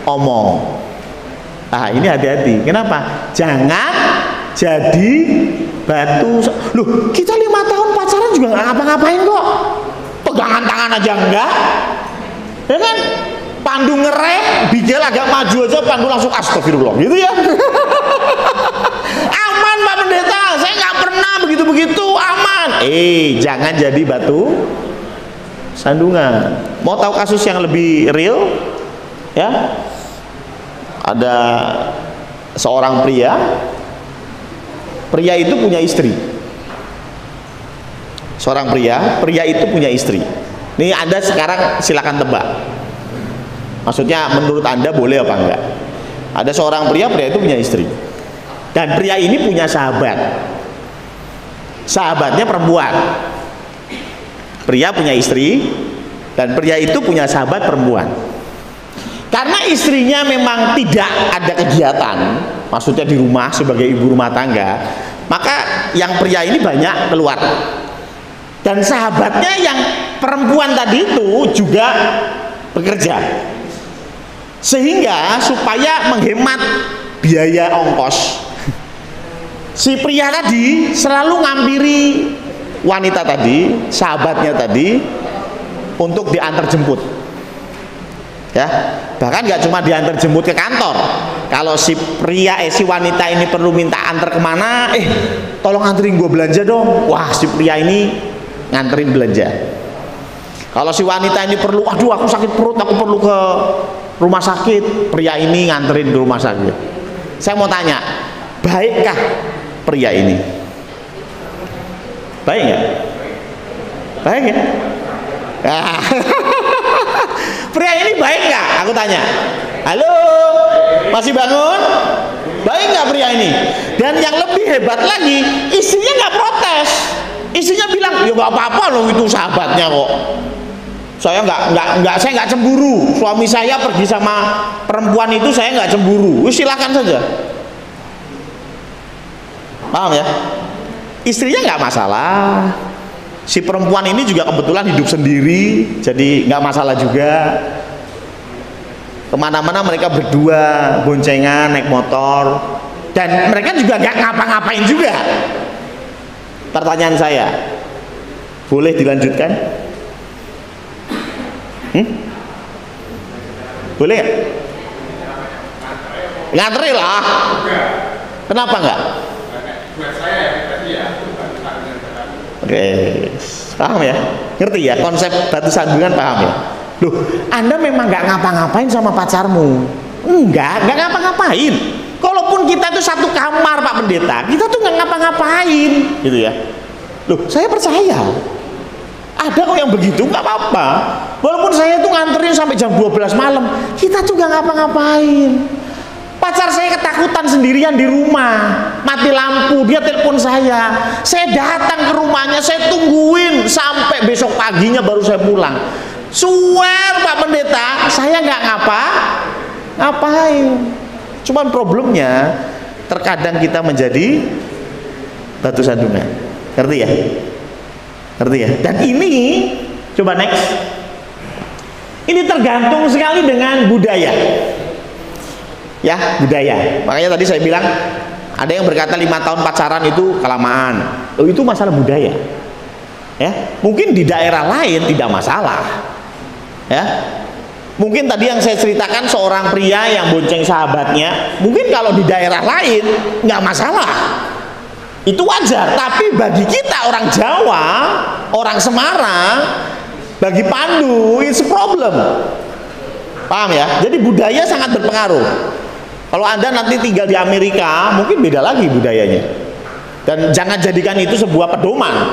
omong. Nah, ini hati-hati. Kenapa? Jangan jadi batu. Loh, kita 5 tahun pacaran juga nggak ngapa-ngapain kok. Pegangan tangan aja enggak, ya kan? Pandu ngerem, Bigel agak maju aja, Pandu langsung astagfirullah, gitu ya. Aman Pak Pendeta, saya nggak pernah begitu-begitu, aman. Jangan jadi batu sandungan. Mau tahu kasus yang lebih real? Ya, ada seorang pria itu punya istri. Seorang pria itu punya istri. Ini Anda sekarang silakan tebak. Maksudnya menurut Anda boleh apa enggak? Ada seorang pria itu punya istri. Dan pria ini punya sahabat. Sahabatnya perempuan. Pria punya istri dan pria itu punya sahabat perempuan. Karena istrinya memang tidak ada kegiatan, maksudnya di rumah sebagai ibu rumah tangga, maka yang pria ini banyak keluar. Dan sahabatnya yang perempuan tadi itu juga bekerja, sehingga supaya menghemat biaya ongkos, si pria tadi selalu ngampiri wanita tadi, sahabatnya tadi, untuk diantar jemput. Ya, bahkan nggak cuma diantar jemput ke kantor. Kalau si si wanita ini perlu minta antar kemana, tolong anterin gue belanja dong. Wah, si pria ini nganterin belanja. Kalau si wanita ini perlu, aduh aku sakit perut, aku perlu ke rumah sakit, pria ini nganterin ke rumah sakit. Saya mau tanya, baikkah pria ini? Baik nggak? Baik ya? Pria ini baik nggak? Aku tanya. Halo, masih bangun? Baik nggak pria ini? Dan yang lebih hebat lagi, istrinya nggak protes. Istrinya bilang, ya nggak apa-apa loh, itu sahabatnya kok. Saya nggak cemburu. Suami saya pergi sama perempuan itu, saya nggak cemburu. Silakan saja. Paham ya? Istrinya nggak masalah. Si perempuan ini juga kebetulan hidup sendiri, jadi nggak masalah juga. Kemana-mana mereka berdua boncengan naik motor, dan mereka juga nggak ngapa-ngapain juga. Pertanyaan saya, boleh dilanjutkan? Boleh nggak? Ngantri lah. Kenapa nggak? Oke, paham ya? Ngerti ya konsep batu sandungan, paham ya? Loh, Anda memang nggak ngapa-ngapain sama pacarmu? Nggak ngapa-ngapain. Kalaupun kita tuh satu kamar Pak Pendeta, kita tuh nggak ngapa-ngapain, gitu ya. Loh, saya percaya ada kok yang begitu, nggak apa-apa. Walaupun saya tuh nganterin sampai jam 12 malam, kita tuh nggak ngapa-ngapain. Pacar saya ketakutan sendirian di rumah, mati lampu, dia telepon saya datang ke rumahnya, saya tungguin sampai besok paginya baru saya pulang. Swear Pak Pendeta, saya nggak ngapain. Cuman problemnya terkadang kita menjadi batu sandungan. Ngerti ya? Ngerti ya? Dan ini, coba next. Ini tergantung sekali dengan budaya. Ya, budaya. Makanya tadi saya bilang ada yang berkata 5 tahun pacaran itu kelamaan. Oh, itu masalah budaya. Ya, mungkin di daerah lain tidak masalah. Ya. Mungkin tadi yang saya ceritakan seorang pria yang bonceng sahabatnya, mungkin kalau di daerah lain nggak masalah. Itu wajar, tapi bagi kita orang Jawa, orang Semarang, bagi Pandu, it's a problem. Paham ya? Jadi budaya sangat berpengaruh. Kalau Anda nanti tinggal di Amerika, mungkin beda lagi budayanya. Dan jangan jadikan itu sebuah pedoman.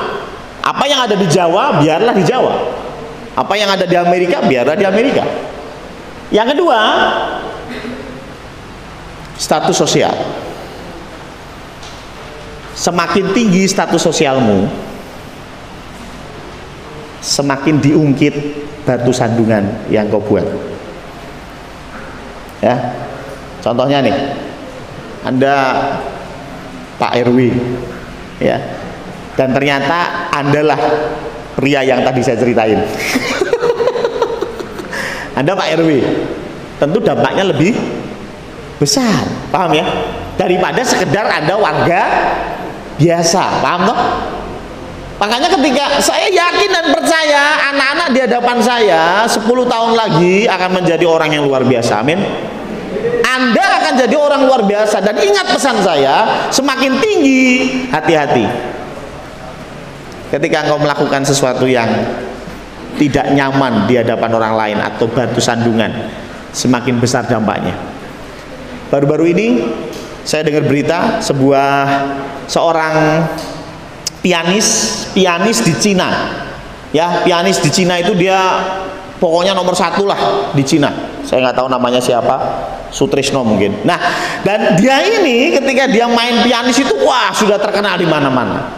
Apa yang ada di Jawa, biarlah di Jawa. Apa yang ada di Amerika, biarlah di Amerika. Yang kedua, status sosial. Semakin tinggi status sosialmu, semakin diungkit batu sandungan yang kau buat. Ya, contohnya nih, Anda Pak RW, ya, dan ternyata Andalah pria yang tadi saya ceritain. Anda Pak RW, tentu dampaknya lebih besar, paham ya? Daripada sekedar Anda warga biasa, paham toh? Makanya ketika saya yakin dan percaya anak-anak di hadapan saya 10 tahun lagi akan menjadi orang yang luar biasa, amin. Anda akan jadi orang luar biasa. Dan ingat pesan saya, semakin tinggi, hati-hati ketika engkau melakukan sesuatu yang tidak nyaman di hadapan orang lain atau batu sandungan, semakin besar dampaknya. Baru-baru ini saya dengar berita seorang pianis di Cina. Ya, pianis di Cina itu dia pokoknya nomor 1 lah di Cina. Saya nggak tahu namanya siapa, Sutrisno mungkin. Nah, dan dia ini ketika dia main pianis itu, wah, sudah terkenal di mana-mana.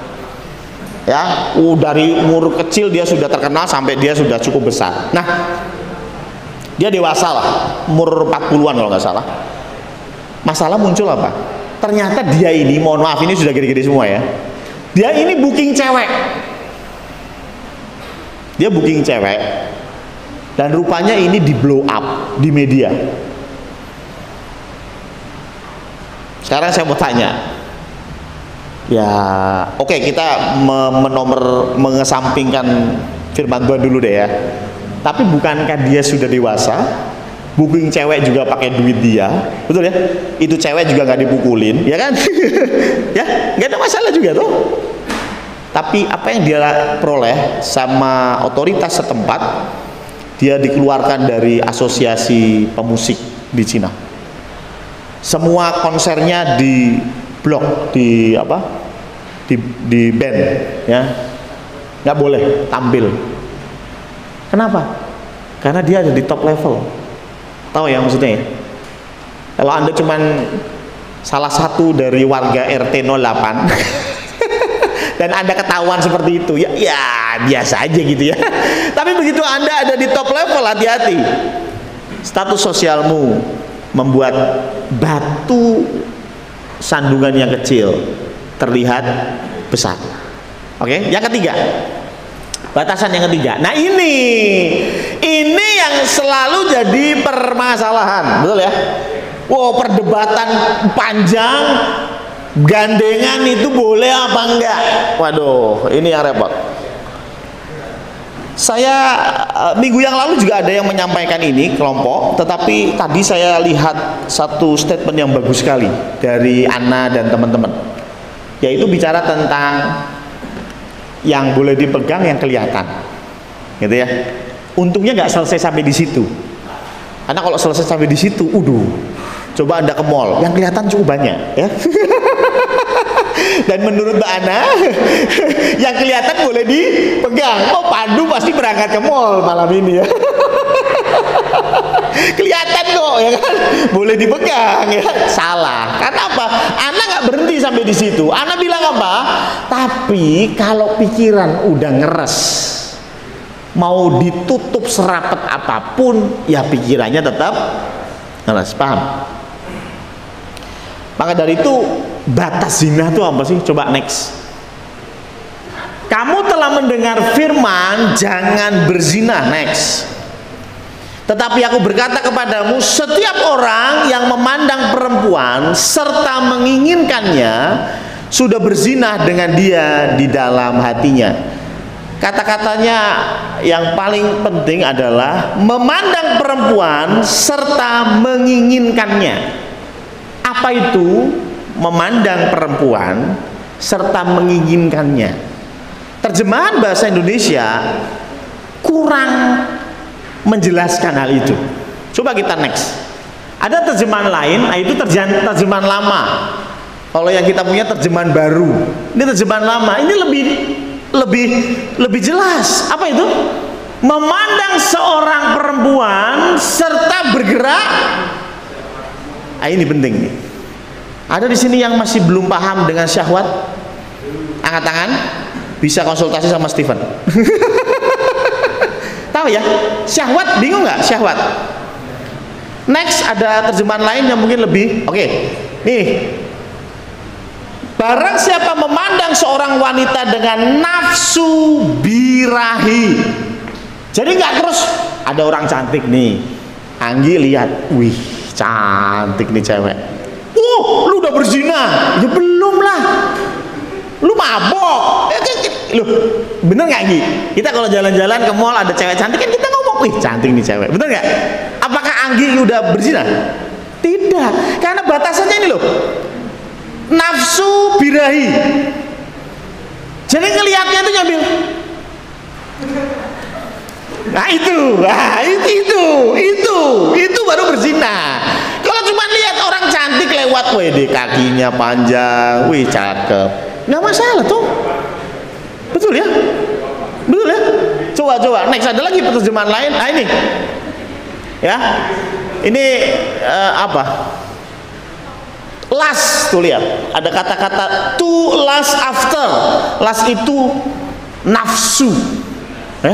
Ya, dari umur kecil dia sudah terkenal sampai dia sudah cukup besar. Nah, dia dewasa lah, umur 40-an kalau nggak salah. Masalah muncul apa? Ternyata dia ini, mohon maaf, ini sudah gede-gede semua ya. Dia ini booking cewek. Dia booking cewek. Dan rupanya ini di blow up di media. Sekarang saya mau tanya. Ya, oke, kita mengesampingkan firman Tuhan dulu deh ya. Tapi bukankah dia sudah dewasa? Booking cewek juga pakai duit dia, betul ya? Itu cewek juga nggak dipukulin, ya kan? Ya, nggak ada masalah juga tuh. Tapi apa yang dia peroleh sama otoritas setempat, dia dikeluarkan dari asosiasi pemusik di Cina. Semua konsernya di blok, di band, ya, nggak boleh tampil. Kenapa? Karena dia ada di top level. Tahu ya maksudnya ya? Kalau Anda cuman salah satu dari warga RT 08 dan Anda ketahuan seperti itu, ya biasa aja gitu ya. Tapi begitu Anda ada di top level, hati-hati. Status sosialmu membuat batu sandungan yang kecil terlihat besar. Oke, yang ketiga, batasan yang ketiga. Nah, ini yang selalu jadi permasalahan, betul ya? Wow, perdebatan panjang, gandengan itu boleh apa enggak? Waduh, ini yang repot. Saya minggu yang lalu juga ada yang menyampaikan ini kelompok, tetapi tadi saya lihat satu statement yang bagus sekali dari Ana dan teman-teman, yaitu bicara tentang yang boleh dipegang, yang kelihatan, gitu ya. Untungnya nggak selesai sampai di situ, karena kalau selesai sampai di situ, coba Anda ke mall, yang kelihatan cukup banyak, ya. Dan menurut Mbak Ana, yang kelihatan boleh dipegang. Oh, Pandu pasti berangkat ke mall malam ini ya. Kelihatan kok, ya kan? Boleh dipegang, ya. Salah. Karena apa? Ana nggak berhenti sampai di situ. Ana bilang apa? Tapi kalau pikiran udah ngeres, mau ditutup serapet apapun, ya pikirannya tetap ngeres. Paham? Maka dari itu, batas zina itu apa sih? Coba next. Kamu telah mendengar firman, jangan berzina. Next. Tetapi aku berkata kepadamu, setiap orang yang memandang perempuan serta menginginkannya sudah berzina dengan dia di dalam hatinya. Kata-katanya yang paling penting adalah memandang perempuan serta menginginkannya. Apa itu memandang perempuan serta menginginkannya? Terjemahan bahasa Indonesia kurang menjelaskan hal itu. Coba kita next. Ada terjemahan lain, nah itu terjemahan lama. Kalau yang kita punya terjemahan baru. Ini terjemahan lama. Ini lebih jelas. Apa itu? Memandang seorang perempuan serta bergerak. Nah, ini penting nih. Ada di sini yang masih belum paham dengan syahwat? Angkat tangan. Bisa konsultasi sama Steven. Tahu ya? Syahwat, bingung nggak? Syahwat. Next, ada terjemahan lain yang mungkin lebih. Oke. Nih. Barang siapa memandang seorang wanita dengan nafsu birahi. Jadi nggak terus ada orang cantik nih. Anggi lihat, wih, cantik nih cewek. Lu udah berzina? Ya belum lah. Lu mabok. Lu bener nggak Anggi? Kita kalau jalan-jalan ke mall ada cewek cantik kan kita ngomong, wih cantik nih cewek. Bener nggak? Apakah Anggi udah berzina? Tidak. Karena batasannya ini loh. Nafsu birahi. Jadi ngelihatnya itu nyambil. Nah itu baru berzina. Kalau cuma lihat orang cantik lewat, wih kakinya panjang, wih cakep, nggak masalah tuh. Betul ya? Betul ya? Coba next ada lagi terjemahan lain. Nah ini ya, ini apa? Lust, tuh lihat ada kata-kata to lust after. Lust itu nafsu ya,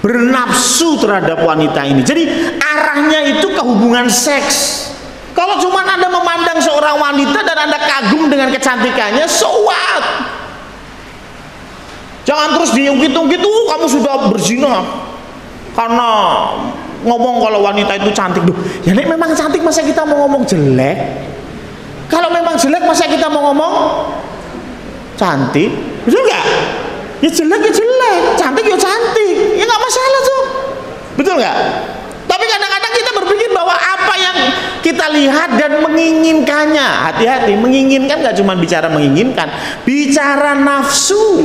bernafsu terhadap wanita ini. Jadi arahnya itu ke hubungan seks. Kalau cuma Anda memandang seorang wanita dan Anda kagum dengan kecantikannya, so what? Jangan terus diungkit-ungkit, kamu sudah berzina karena ngomong kalau wanita itu cantik. Duh, ya nek memang cantik masa kita mau ngomong jelek? Kalau memang jelek masa kita mau ngomong cantik? Betul nggak? Ya jelek ya jelek, cantik ya cantik, ya nggak masalah tuh. Betul nggak? Tapi kadang-kadang kita berpikir bahwa apa yang kita lihat dan menginginkannya, hati-hati, menginginkan nggak cuma bicara menginginkan, bicara nafsu.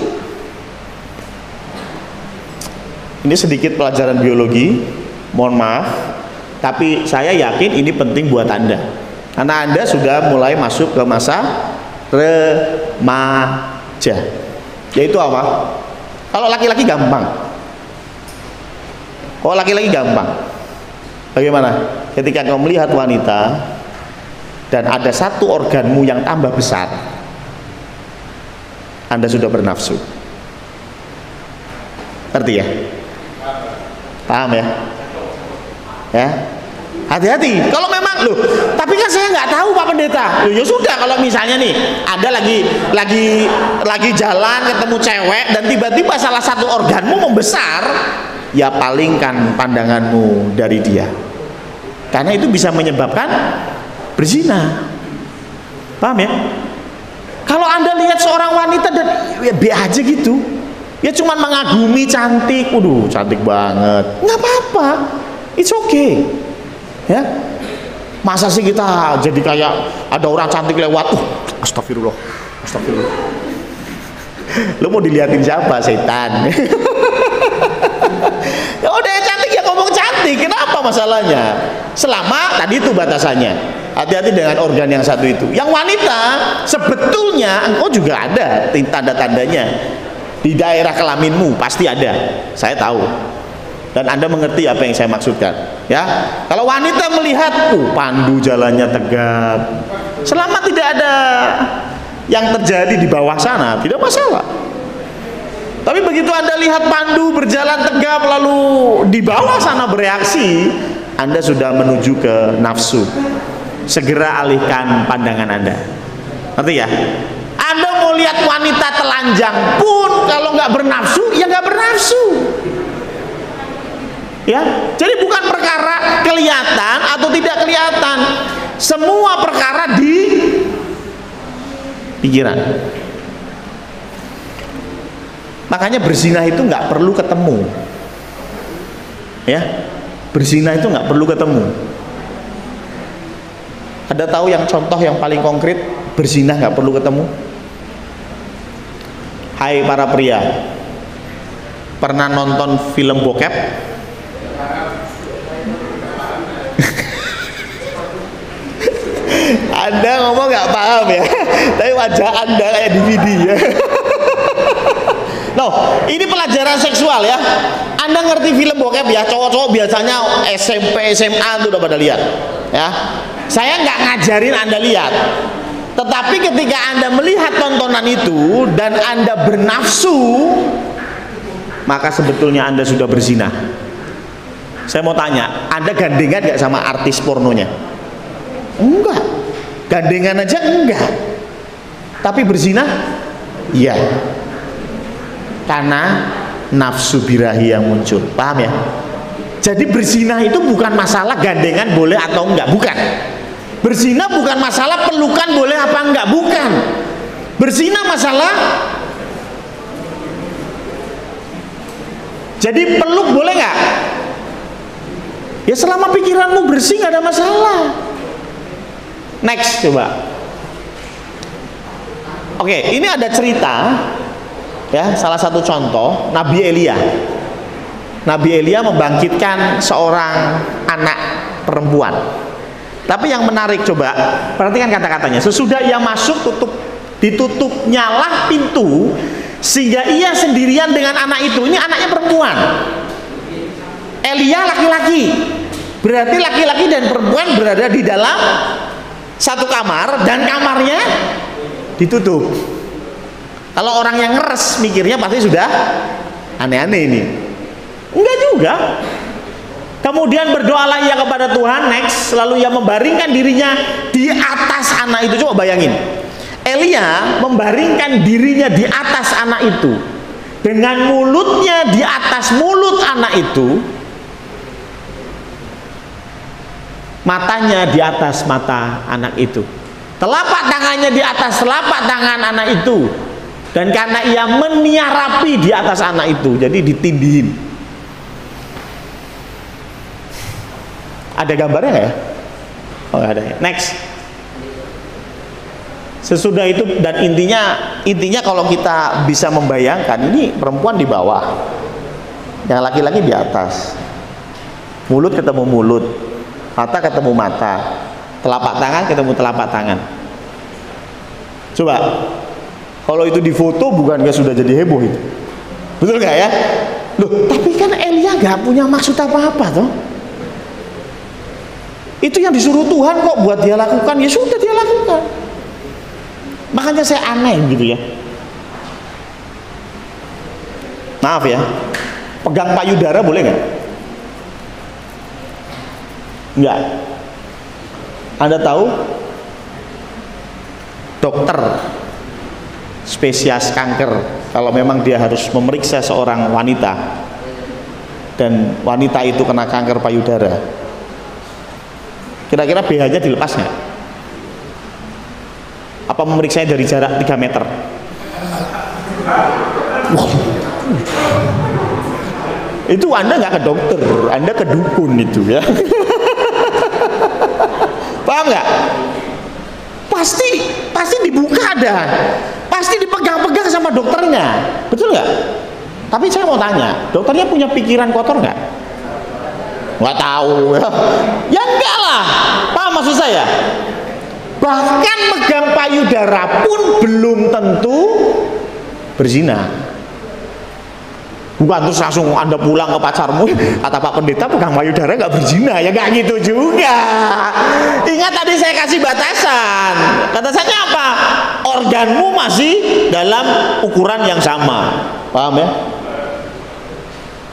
Ini sedikit pelajaran biologi, mohon maaf, tapi saya yakin ini penting buat Anda, karena Anda sudah mulai masuk ke masa remaja. Yaitu apa? Kalau laki-laki gampang. Kalau laki-laki gampang. Bagaimana? Ketika kau melihat wanita dan ada satu organmu yang tambah besar, Anda sudah bernafsu. Ngerti ya? Paham ya? Ya. Hati-hati. Kalau memang loh, tapi kan saya nggak tahu Pak Pendeta. Loh, ya sudah, kalau misalnya nih ada lagi jalan ketemu cewek dan tiba-tiba salah satu organmu membesar, ya palingkan pandanganmu dari dia. Karena itu bisa menyebabkan berzina. Paham ya? Kalau Anda lihat seorang wanita dan ya be aja gitu, ya cuman mengagumi cantik, waduh cantik banget, nggak apa-apa, it's okay. Ya, masa sih kita jadi kayak ada orang cantik lewat, astagfirullah, astagfirullah. Lo mau diliatin siapa? Setan. Ya udah cantik ya ngomong cantik, kenapa masalahnya? Selama tadi itu batasannya. Hati-hati dengan organ yang satu itu. Yang wanita sebetulnya engkau juga ada tanda-tandanya di daerah kelaminmu, pasti ada. Saya tahu. Dan Anda mengerti apa yang saya maksudkan, ya. Kalau wanita melihat, Pandu jalannya tegap, selama tidak ada yang terjadi di bawah sana, tidak masalah. Tapi begitu Anda lihat Pandu berjalan tegap lalu di bawah sana bereaksi, Anda sudah menuju ke nafsu. Segera alihkan pandangan Anda. Ngerti ya? Anda mau lihat wanita telanjang pun kalau nggak bernafsu, ya nggak bernafsu. Ya, jadi bukan perkara kelihatan atau tidak kelihatan, semua perkara di pikiran. Makanya berzina itu nggak perlu ketemu, ya, berzina itu nggak perlu ketemu. Ada tahu yang contoh yang paling konkret berzina nggak perlu ketemu? Hai para pria, pernah nonton film bokep? Anda ngomong nggak paham ya, tapi wajah Anda kayak DVD ya. Loh, ini pelajaran seksual ya. Anda ngerti film bokep ya, cowok-cowok biasanya SMP, SMA tuh udah pada lihat ya. Saya nggak ngajarin Anda lihat, tetapi ketika Anda melihat tontonan itu dan Anda bernafsu, maka sebetulnya Anda sudah berzina. Saya mau tanya, Anda gandengan nggak sama artis pornonya? Enggak. Gandengan aja enggak. Tapi berzina? Iya. Karena nafsu birahi yang muncul, paham ya? Jadi berzina itu bukan masalah gandengan boleh atau enggak, bukan. Berzina bukan masalah pelukan boleh apa enggak, bukan. Berzina masalah jadi peluk boleh enggak? Ya selama pikiranmu bersih nggak ada masalah. Next coba. Oke, ini ada cerita ya, salah satu contoh Nabi Elia. Nabi Elia membangkitkan seorang anak perempuan. Tapi yang menarik coba perhatikan kata-katanya. Sesudah ia masuk ditutup nyala pintu sehingga ia sendirian dengan anak itu. Ini anaknya perempuan. Elia laki-laki. Berarti laki-laki dan perempuan berada di dalam satu kamar dan kamarnya ditutup. Kalau orang yang ngeres mikirnya pasti sudah aneh-aneh ini. Enggak juga. Kemudian berdoalah ia kepada Tuhan. Next, lalu ia membaringkan dirinya di atas anak itu. Coba bayangin, Elia membaringkan dirinya di atas anak itu dengan mulutnya di atas mulut anak itu, matanya di atas mata anak itu, telapak tangannya di atas telapak tangan anak itu, dan karena ia meniarapi di atas anak itu, jadi ditindihin. Ada gambarnya nggak ya? Oh nggak ada ya. Next. Sesudah itu dan intinya kalau kita bisa membayangkan, ini perempuan di bawah, yang laki-laki di atas, mulut ketemu mulut, mata ketemu mata, telapak tangan ketemu telapak tangan. Coba kalau itu difoto bukankah sudah jadi heboh itu? Betul nggak ya? Loh, tapi kan Elia nggak punya maksud apa-apa toh. Itu yang disuruh Tuhan kok buat dia lakukan, ya sudah dia lakukan. Makanya saya aneh gitu ya. Maaf ya, pegang payudara boleh nggak? Enggak. Anda tahu dokter spesialis kanker kalau memang dia harus memeriksa seorang wanita dan wanita itu kena kanker payudara, kira-kira BH-nya dilepas nggak? Apa memeriksanya dari jarak 3 meter? Itu Anda nggak ke dokter, Anda ke dukun itu ya. Paham nggak? Pasti dibuka ada, pasti dipegang-pegang sama dokternya, betul nggak? Tapi saya mau tanya, dokternya punya pikiran kotor nggak? Nggak tahu ya. Ya enggak lah, paham maksud saya? Bahkan megang payudara pun belum tentu berzina. Bukan terus langsung Anda pulang ke pacarmu, kata Pak Pendeta pegang payudara nggak berzina, ya nggak gitu juga. Ingat tadi saya kasih batasan. Batasannya apa? Organmu masih dalam ukuran yang sama, paham ya?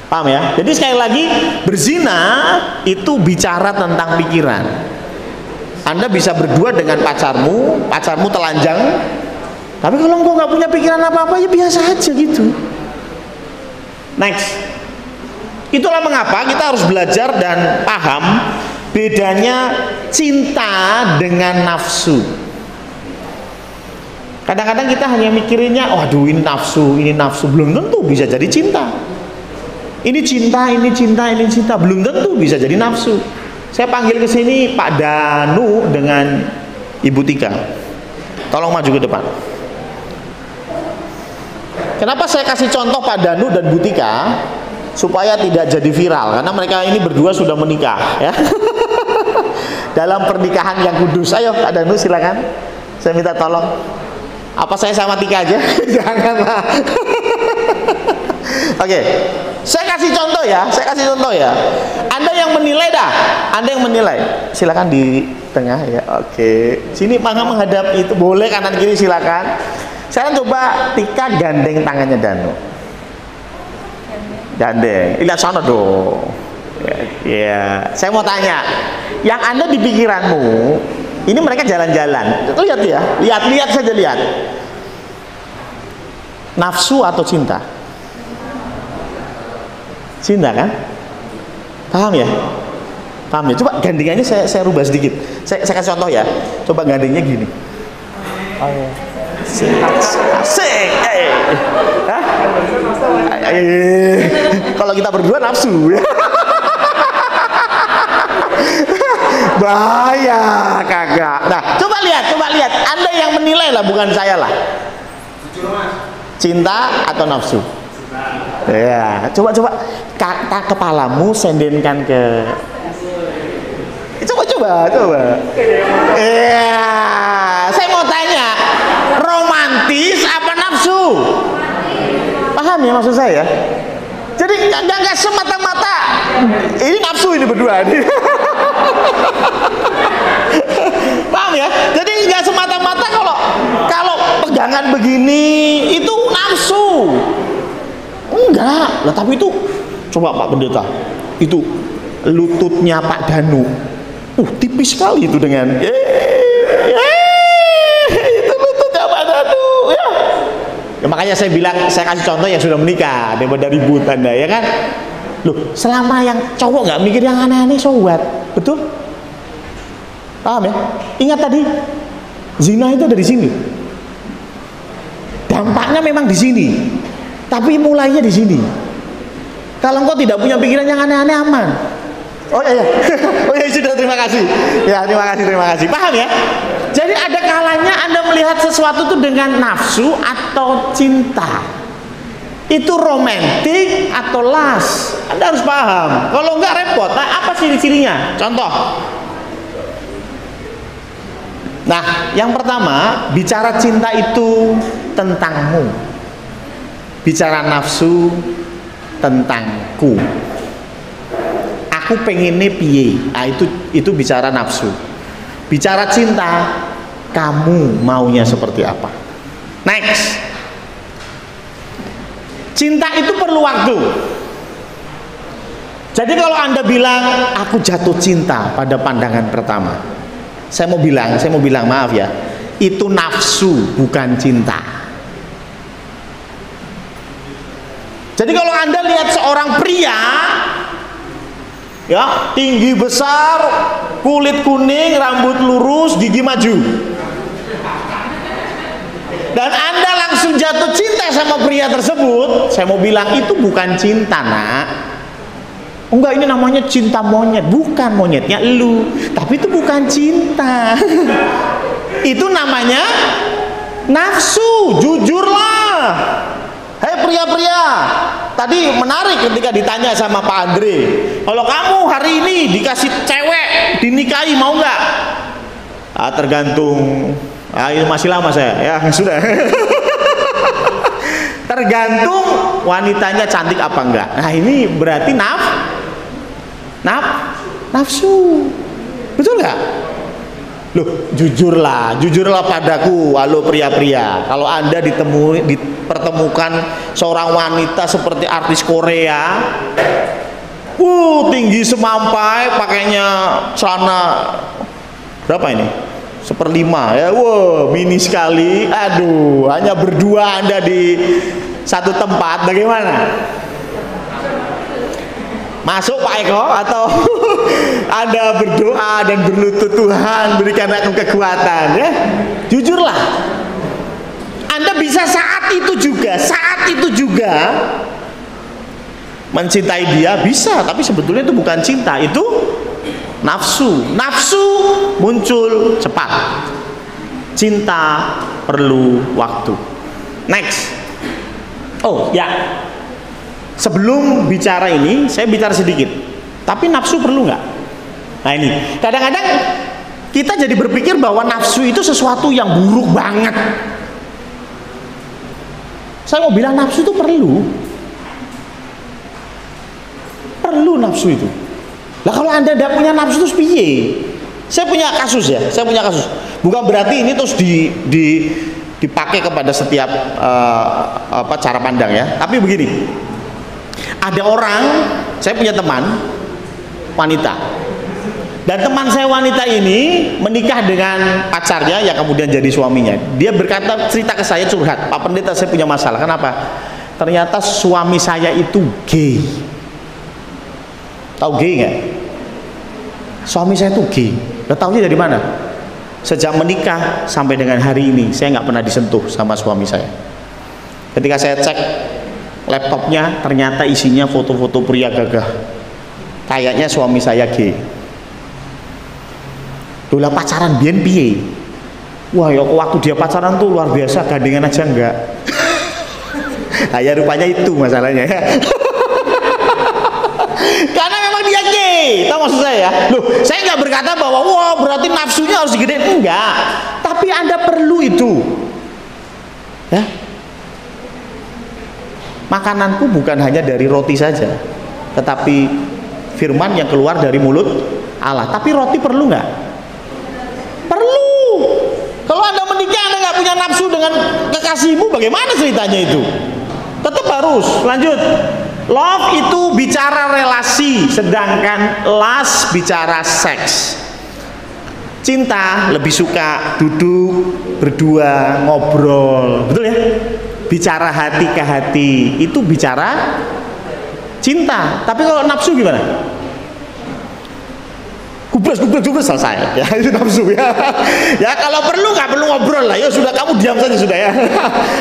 Paham ya? Jadi sekali lagi, berzina itu bicara tentang pikiran. Anda bisa berdua dengan pacarmu telanjang, tapi kalau engkau nggak punya pikiran apa-apa ya biasa aja gitu. Next. Itulah mengapa kita harus belajar dan paham bedanya cinta dengan nafsu. Kadang-kadang kita hanya mikirinnya, waduh ini nafsu, belum tentu bisa jadi cinta. Ini cinta, belum tentu bisa jadi nafsu. Saya panggil ke sini Pak Danu dengan Ibu Tika. Tolong maju ke depan. Kenapa saya kasih contoh Pak Danu dan Bu Tika? Supaya tidak jadi viral, karena mereka ini berdua sudah menikah ya. dalam pernikahan yang kudus. Ayo Kak Danu silakan. Saya minta tolong. Apa saya sama Tika aja? Janganlah. Oke, saya kasih contoh ya. Anda yang menilai dah. Anda yang menilai. Silakan di tengah ya. Oke. Sini mangga menghadap itu. Boleh kanan kiri silakan. Saya coba Tika gandeng tangannya Danu. Gandeng. Lihat sana dong. Ya. Saya mau tanya. Yang Anda di pikiranmu, ini mereka jalan-jalan. Lihat ya. Lihat saja lihat. Nafsu atau cinta? Cinta kan? Paham ya? Coba gandengannya saya rubah sedikit. Saya kasih contoh ya. Coba gandengnya gini. Oh ya. Asik. Hah? Kalau kita berdua nafsu. Bahaya kagak. Nah, coba lihat. Anda yang menilai lah, bukan saya lah. Cinta atau nafsu? Ya, coba kepalamu sendenkan ke. Coba. Iya, saya mau tanya, romantis apa nafsu? Paham ya maksud saya? Jadi nggak semata-mata ini nafsu ini berdua nih. Paham ya? Jadi nggak semata-mata kalau pegangan begini itu nafsu. Enggak, lah tapi itu coba Pak Pendeta, itu lututnya Pak Danu, tipis sekali itu dengan, itu lututnya Pak Danu, ya. Makanya saya bilang, saya kasih contoh yang sudah menikah daripada ribut Anda, ya kan? Loh, selama yang cowok nggak mikir yang aneh-aneh, so what? Betul? Paham ya? Ingat tadi, zina itu ada di sini. Dampaknya memang di sini. Tapi mulainya di sini. Kalau engkau tidak punya pikiran yang aneh-aneh aman. Oh iya. Oh iya sudah, terima kasih. Ya, terima kasih. Paham ya? Jadi ada kalanya Anda melihat sesuatu itu dengan nafsu atau cinta. Itu romantis atau lust. Anda harus paham. Kalau enggak repot. Nah, apa ciri-cirinya? Contoh. Nah, yang pertama, bicara cinta itu tentangmu. Bicara nafsu tentangku. Aku pengennya piye. Nah, itu bicara nafsu. Bicara cinta, kamu maunya seperti apa. Next. Cinta itu perlu waktu. Jadi kalau Anda bilang aku jatuh cinta pada pandangan pertama, saya mau bilang maaf ya, itu nafsu bukan cinta. Jadi kalau Anda lihat seorang pria ya, tinggi besar, kulit kuning, rambut lurus, gigi maju, dan Anda langsung jatuh cinta sama pria tersebut, saya mau bilang itu bukan cinta, nak. Enggak, ini namanya cinta monyet. Bukan, monyetnya lu, tapi itu bukan cinta. Itu namanya nafsu. Jujurlah. Hei pria-pria, tadi menarik ketika ditanya sama Pak Andre, kalau kamu hari ini dikasih cewek dinikahi mau nggak? Tergantung. Ini masih lama saya, ya sudah. Tergantung wanitanya cantik apa enggak. Nah ini berarti nafsu. Betul nggak? Loh, jujurlah padaku, halo pria-pria. Kalau Anda dipertemukan seorang wanita seperti artis Korea, tinggi semampai, pakainya celana berapa ini? 1/5 ya, mini sekali. Aduh, hanya berdua Anda di satu tempat, bagaimana? Masuk Pak Eko atau Anda berdoa dan berlutut, Tuhan berikan aku kekuatan ya? Jujurlah. Anda bisa saat itu juga mencintai dia, bisa, tapi sebetulnya itu bukan cinta, itu nafsu. Nafsu muncul cepat. Cinta perlu waktu. Next. Oh ya, sebelum bicara ini, saya bicara sedikit. Tapi nafsu perlu nggak? Nah ini, kadang-kadang kita jadi berpikir bahwa nafsu itu sesuatu yang buruk banget. Saya mau bilang nafsu itu perlu nafsu itu. Lah kalau Anda tidak punya nafsu itu piye? Saya punya kasus. Bukan berarti ini terus dipakai kepada setiap cara pandang ya. Tapi begini, ada orang, saya punya teman wanita, dan teman saya wanita ini menikah dengan pacarnya yang kemudian jadi suaminya. Dia berkata, cerita ke saya, curhat, Pak Pendeta saya punya masalah. Kenapa? Ternyata suami saya itu gay. Tahu gay nggak? Suami saya itu gay. Lo tahunya dari mana? Sejak menikah sampai dengan hari ini saya nggak pernah disentuh sama suami saya. Ketika saya cek laptopnya, ternyata isinya foto-foto pria gagah. Kayaknya suami saya gay. Dulu pacaran biyen piye? Wah, ya waktu dia pacaran tuh luar biasa, gandengan aja enggak. Nah, ya rupanya itu masalahnya ya. Karena memang dia gay, tahu maksud saya ya? Loh, saya nggak berkata bahwa wah berarti nafsunya harus digedein, enggak. Tapi Anda perlu itu, ya. Makananku bukan hanya dari roti saja, tetapi firman yang keluar dari mulut Allah. Tapi roti perlu nggak? Perlu. Kalau Anda menikah, Anda nggak punya nafsu dengan kekasihmu, bagaimana ceritanya itu? Tetap harus. Lanjut. Love itu bicara relasi, sedangkan lust bicara seks. Cinta lebih suka duduk berdua ngobrol, betul ya? Bicara hati ke hati, itu bicara cinta. Tapi kalau nafsu gimana? Gubres selesai. Ya itu nafsu ya. Ya kalau perlu nggak perlu ngobrol lah. Ya sudah, kamu diam saja sudah ya.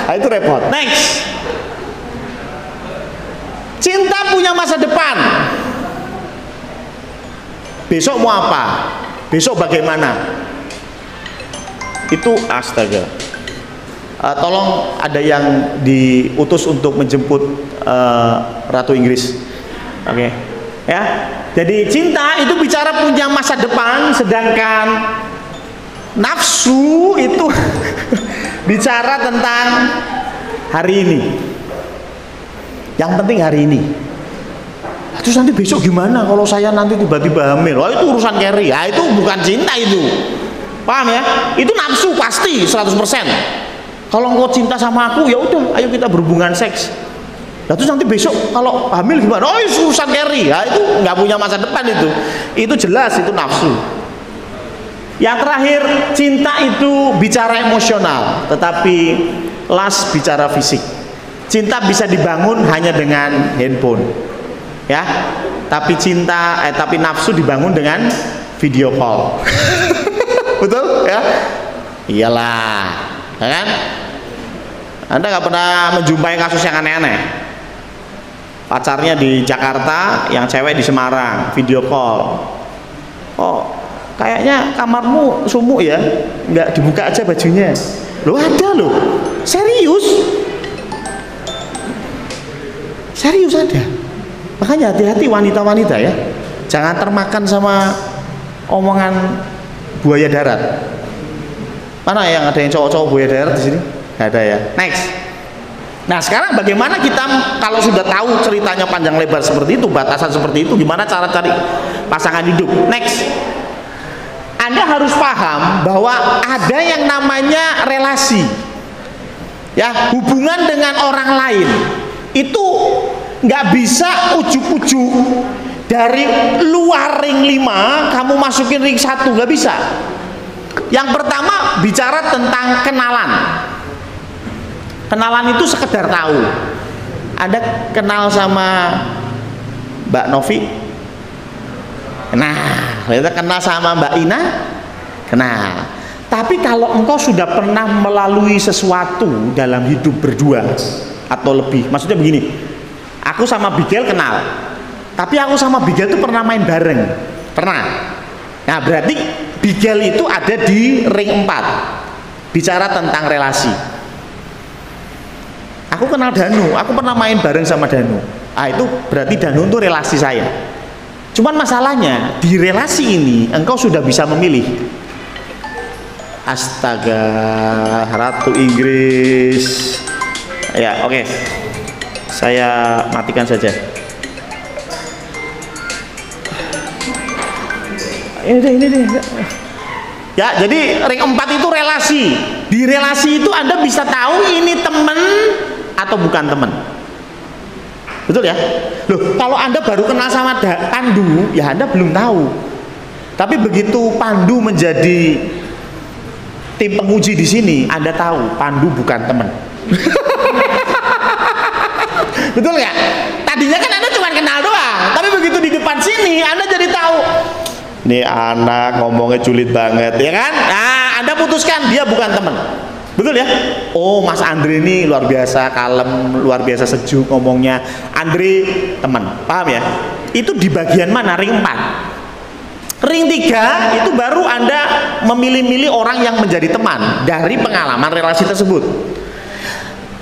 Nah, itu repot. Next. Cinta punya masa depan. Besok mau apa? Besok bagaimana? Itu astaga. Tolong ada yang diutus untuk menjemput Ratu Inggris. Oke. Ya. Jadi cinta itu bicara punya masa depan, sedangkan nafsu itu bicara tentang hari ini. Yang penting hari ini. Terus nanti besok gimana kalau saya nanti tiba-tiba hamil? Wah, itu urusan carry. Ya, itu bukan cinta itu. Paham ya? Itu nafsu pasti 100%. Kalau engkau cinta sama aku, ya udah, ayo kita berhubungan seks. Nah, terus nanti besok kalau hamil gimana? Oh, itu urusan carry. Ya, itu nggak punya masa depan itu. Itu jelas itu nafsu. Yang terakhir, cinta itu bicara emosional, tetapi lust bicara fisik. Cinta bisa dibangun hanya dengan handphone, ya. Tapi tapi nafsu dibangun dengan video call. Betul, ya? Iyalah, ya kan? Anda nggak pernah menjumpai kasus yang aneh-aneh. Pacarnya di Jakarta, yang cewek di Semarang, video call. Oh, kayaknya kamarmu sumuk ya, nggak dibuka aja bajunya. Loh, ada loh, serius. Serius ada. Makanya hati-hati wanita-wanita ya. Jangan termakan sama omongan buaya darat. Mana yang ada yang cowok-cowok buaya darat di sini? Nggak ada ya. Next. Nah, sekarang bagaimana kita kalau sudah tahu ceritanya panjang lebar seperti itu, batasan seperti itu, gimana cara cari pasangan hidup? Next. Anda harus paham bahwa ada yang namanya relasi. Ya, hubungan dengan orang lain. Itu nggak bisa ujuk-ujuk dari luar ring 5 kamu masukin ring 1, nggak bisa. Yang pertama bicara tentang kenalan. Kenalan itu sekedar tahu. Anda kenal sama Mbak Novi? Nah, kita kenal sama Mbak Ina? Kenal. Tapi kalau engkau sudah pernah melalui sesuatu dalam hidup berdua atau lebih, maksudnya begini, aku sama Bigel kenal, tapi aku sama Bigel itu pernah main bareng, pernah. Nah, berarti Bigel itu ada di ring 4, bicara tentang relasi. Aku kenal Danu, aku pernah main bareng sama Danu. Ah, itu berarti Danu itu relasi saya. Cuman masalahnya di relasi ini engkau sudah bisa memilih. Astaga, Ratu Inggris. Ya, oke. Saya matikan saja. Ini deh. Ya, jadi ring 4 itu relasi. Di relasi itu Anda bisa tahu ini teman atau bukan teman. Betul ya? Loh, kalau Anda baru kenal sama Pandu, ya Anda belum tahu. Tapi begitu Pandu menjadi tim penguji di sini, Anda tahu Pandu bukan teman. Betul ya? Tadinya kan Anda cuma kenal doang, tapi begitu di depan sini Anda jadi tahu. Nih anak ngomongnya julid banget, ya kan? Nah, Anda putuskan dia bukan teman. Betul ya? Oh, Mas Andre ini luar biasa kalem, luar biasa sejuk ngomongnya. Andre teman, paham ya? Itu di bagian mana? Ring 4. Ring 3 itu baru Anda memilih-milih orang yang menjadi teman dari pengalaman relasi tersebut.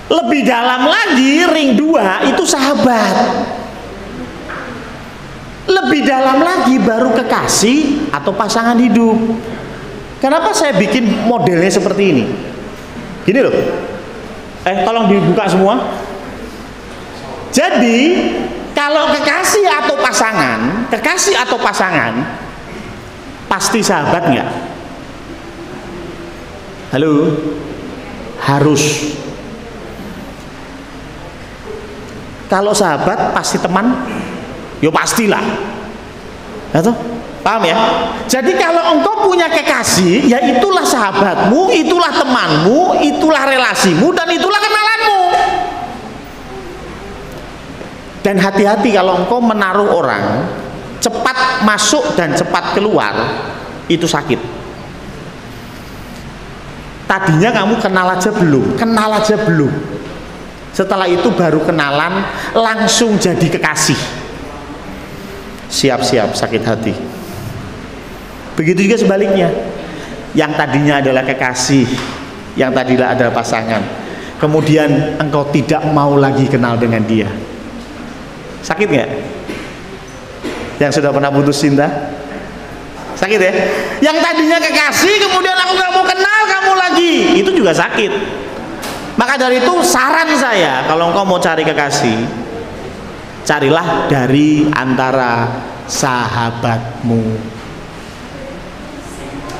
Lebih dalam lagi, ring 2 itu sahabat. Lebih dalam lagi baru kekasih atau pasangan hidup. Kenapa saya bikin modelnya seperti ini? Gini loh, tolong dibuka semua. Jadi kalau kekasih atau pasangan, pasti sahabat nggak? Halo, harus. Kalau sahabat pasti teman, yo pastilah, atau? Paham ya? Jadi kalau engkau punya kekasih, ya itulah sahabatmu, itulah temanmu, itulah relasimu, dan itulah kenalanmu. Dan hati-hati kalau engkau menaruh orang cepat masuk dan cepat keluar, itu sakit. Tadinya kamu kenal aja belum. Setelah itu baru kenalan, langsung jadi kekasih. Siap-siap sakit hati. Begitu juga sebaliknya, yang tadinya adalah kekasih, yang tadinya adalah pasangan, kemudian engkau tidak mau lagi kenal dengan dia. Sakit nggak? Yang sudah pernah putus cinta? Sakit ya? Yang tadinya kekasih, kemudian aku nggak mau kenal kamu lagi, itu juga sakit. Maka dari itu saran saya, kalau engkau mau cari kekasih, carilah dari antara sahabatmu.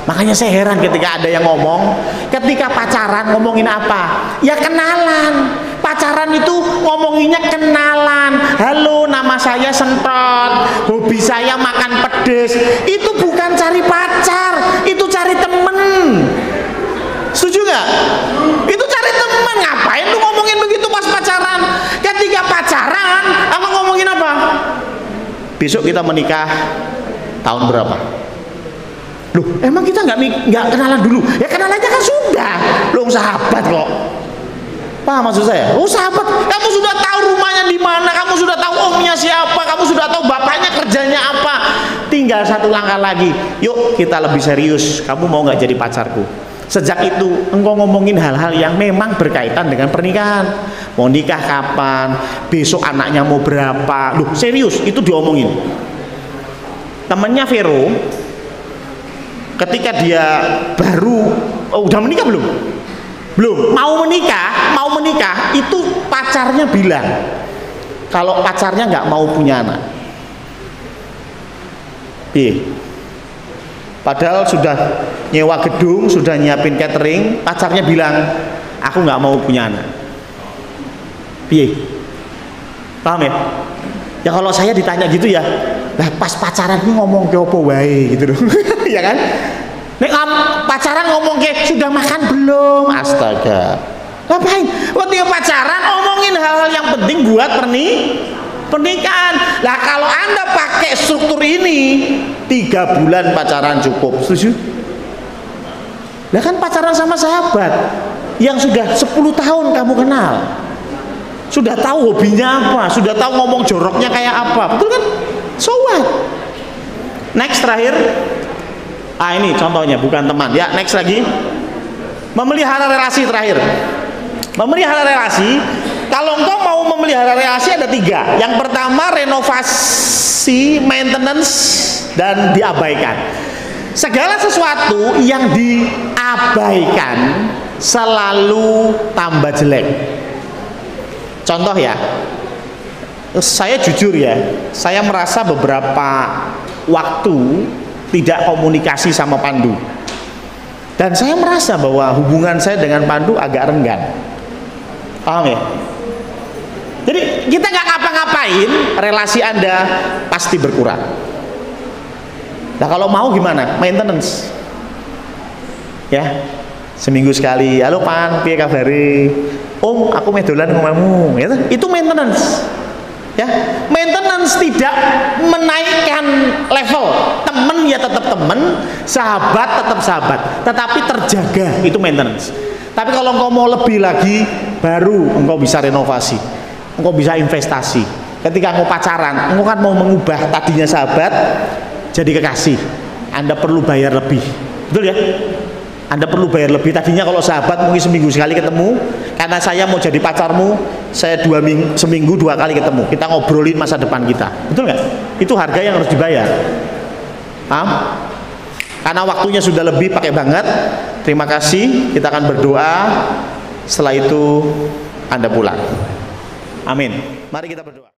Makanya saya heran ketika ada yang ngomong, ketika pacaran ngomongin apa? Ya kenalan. Pacaran itu ngomonginnya kenalan. Halo, nama saya Sentot, hobi saya makan pedes. Itu bukan cari pacar, itu cari temen. Setuju nggak? Itu cari temen. Ngapain lu ngomongin begitu pas pacaran? Ketika pacaran, apa ngomongin apa? Besok kita menikah tahun berapa? Loh, emang kita nggak kenalan dulu? Ya kenalan aja kan sudah. Loh, sahabat kok. Paham maksud saya? Oh sahabat, kamu sudah tahu rumahnya di mana, kamu sudah tahu omnya siapa, kamu sudah tahu bapaknya kerjanya apa. Tinggal satu langkah lagi. Yuk kita lebih serius. Kamu mau nggak jadi pacarku? Sejak itu engkau ngomongin hal-hal yang memang berkaitan dengan pernikahan. Mau nikah kapan? Besok anaknya mau berapa? Loh serius, itu diomongin. Temennya Vero, ketika dia baru udah menikah belum mau menikah itu pacarnya bilang kalau pacarnya nggak mau punya anak. Padahal sudah nyewa gedung, sudah nyiapin catering, pacarnya bilang aku nggak mau punya anak. Paham ya? Ya kalau saya ditanya gitu ya, lah pas pacaran ini ngomong ke opo wae gitu loh. Ya kan? Nek pacaran ngomong ke sudah makan belum? Astaga. Ngapain? Waktu pacaran ngomongin hal-hal yang penting buat pernikahan. Lah kalau Anda pakai struktur ini 3 bulan pacaran cukup. Setuju? Lah kan pacaran sama sahabat yang sudah 10 tahun kamu kenal. Sudah tahu hobinya apa, sudah tahu ngomong joroknya kayak apa, betul kan? So what? Next terakhir, ini contohnya bukan teman. Ya next lagi, memelihara relasi terakhir. Memelihara relasi, kalau engkau mau memelihara relasi ada 3. Yang pertama renovasi, maintenance, dan diabaikan. Segala sesuatu yang diabaikan selalu tambah jelek. Contoh ya, saya jujur ya, saya merasa beberapa waktu tidak komunikasi sama Pandu. Dan saya merasa bahwa hubungan saya dengan Pandu agak renggang. Paham ya? Jadi kita nggak ngapa-ngapain, relasi Anda pasti berkurang. Nah kalau mau gimana? Maintenance. Ya, seminggu sekali. Halo Pan, piye kabare? Om, aku medolan ngomamu. Itu maintenance. Ya, maintenance tidak menaikkan level. Temen ya tetap temen, sahabat tetap sahabat, tetapi terjaga, itu maintenance. Tapi kalau engkau mau lebih lagi, baru engkau bisa renovasi, engkau bisa investasi. Ketika engkau pacaran, engkau kan mau mengubah tadinya sahabat jadi kekasih. Anda perlu bayar lebih, betul ya? Anda perlu bayar lebih. Tadinya kalau sahabat mungkin seminggu sekali ketemu, karena saya mau jadi pacarmu, saya seminggu 2 kali ketemu. Kita ngobrolin masa depan kita, betul nggak? Itu harga yang harus dibayar. Paham? Karena waktunya sudah lebih, pakai banget. Terima kasih. Kita akan berdoa. Setelah itu Anda pulang. Amin. Mari kita berdoa.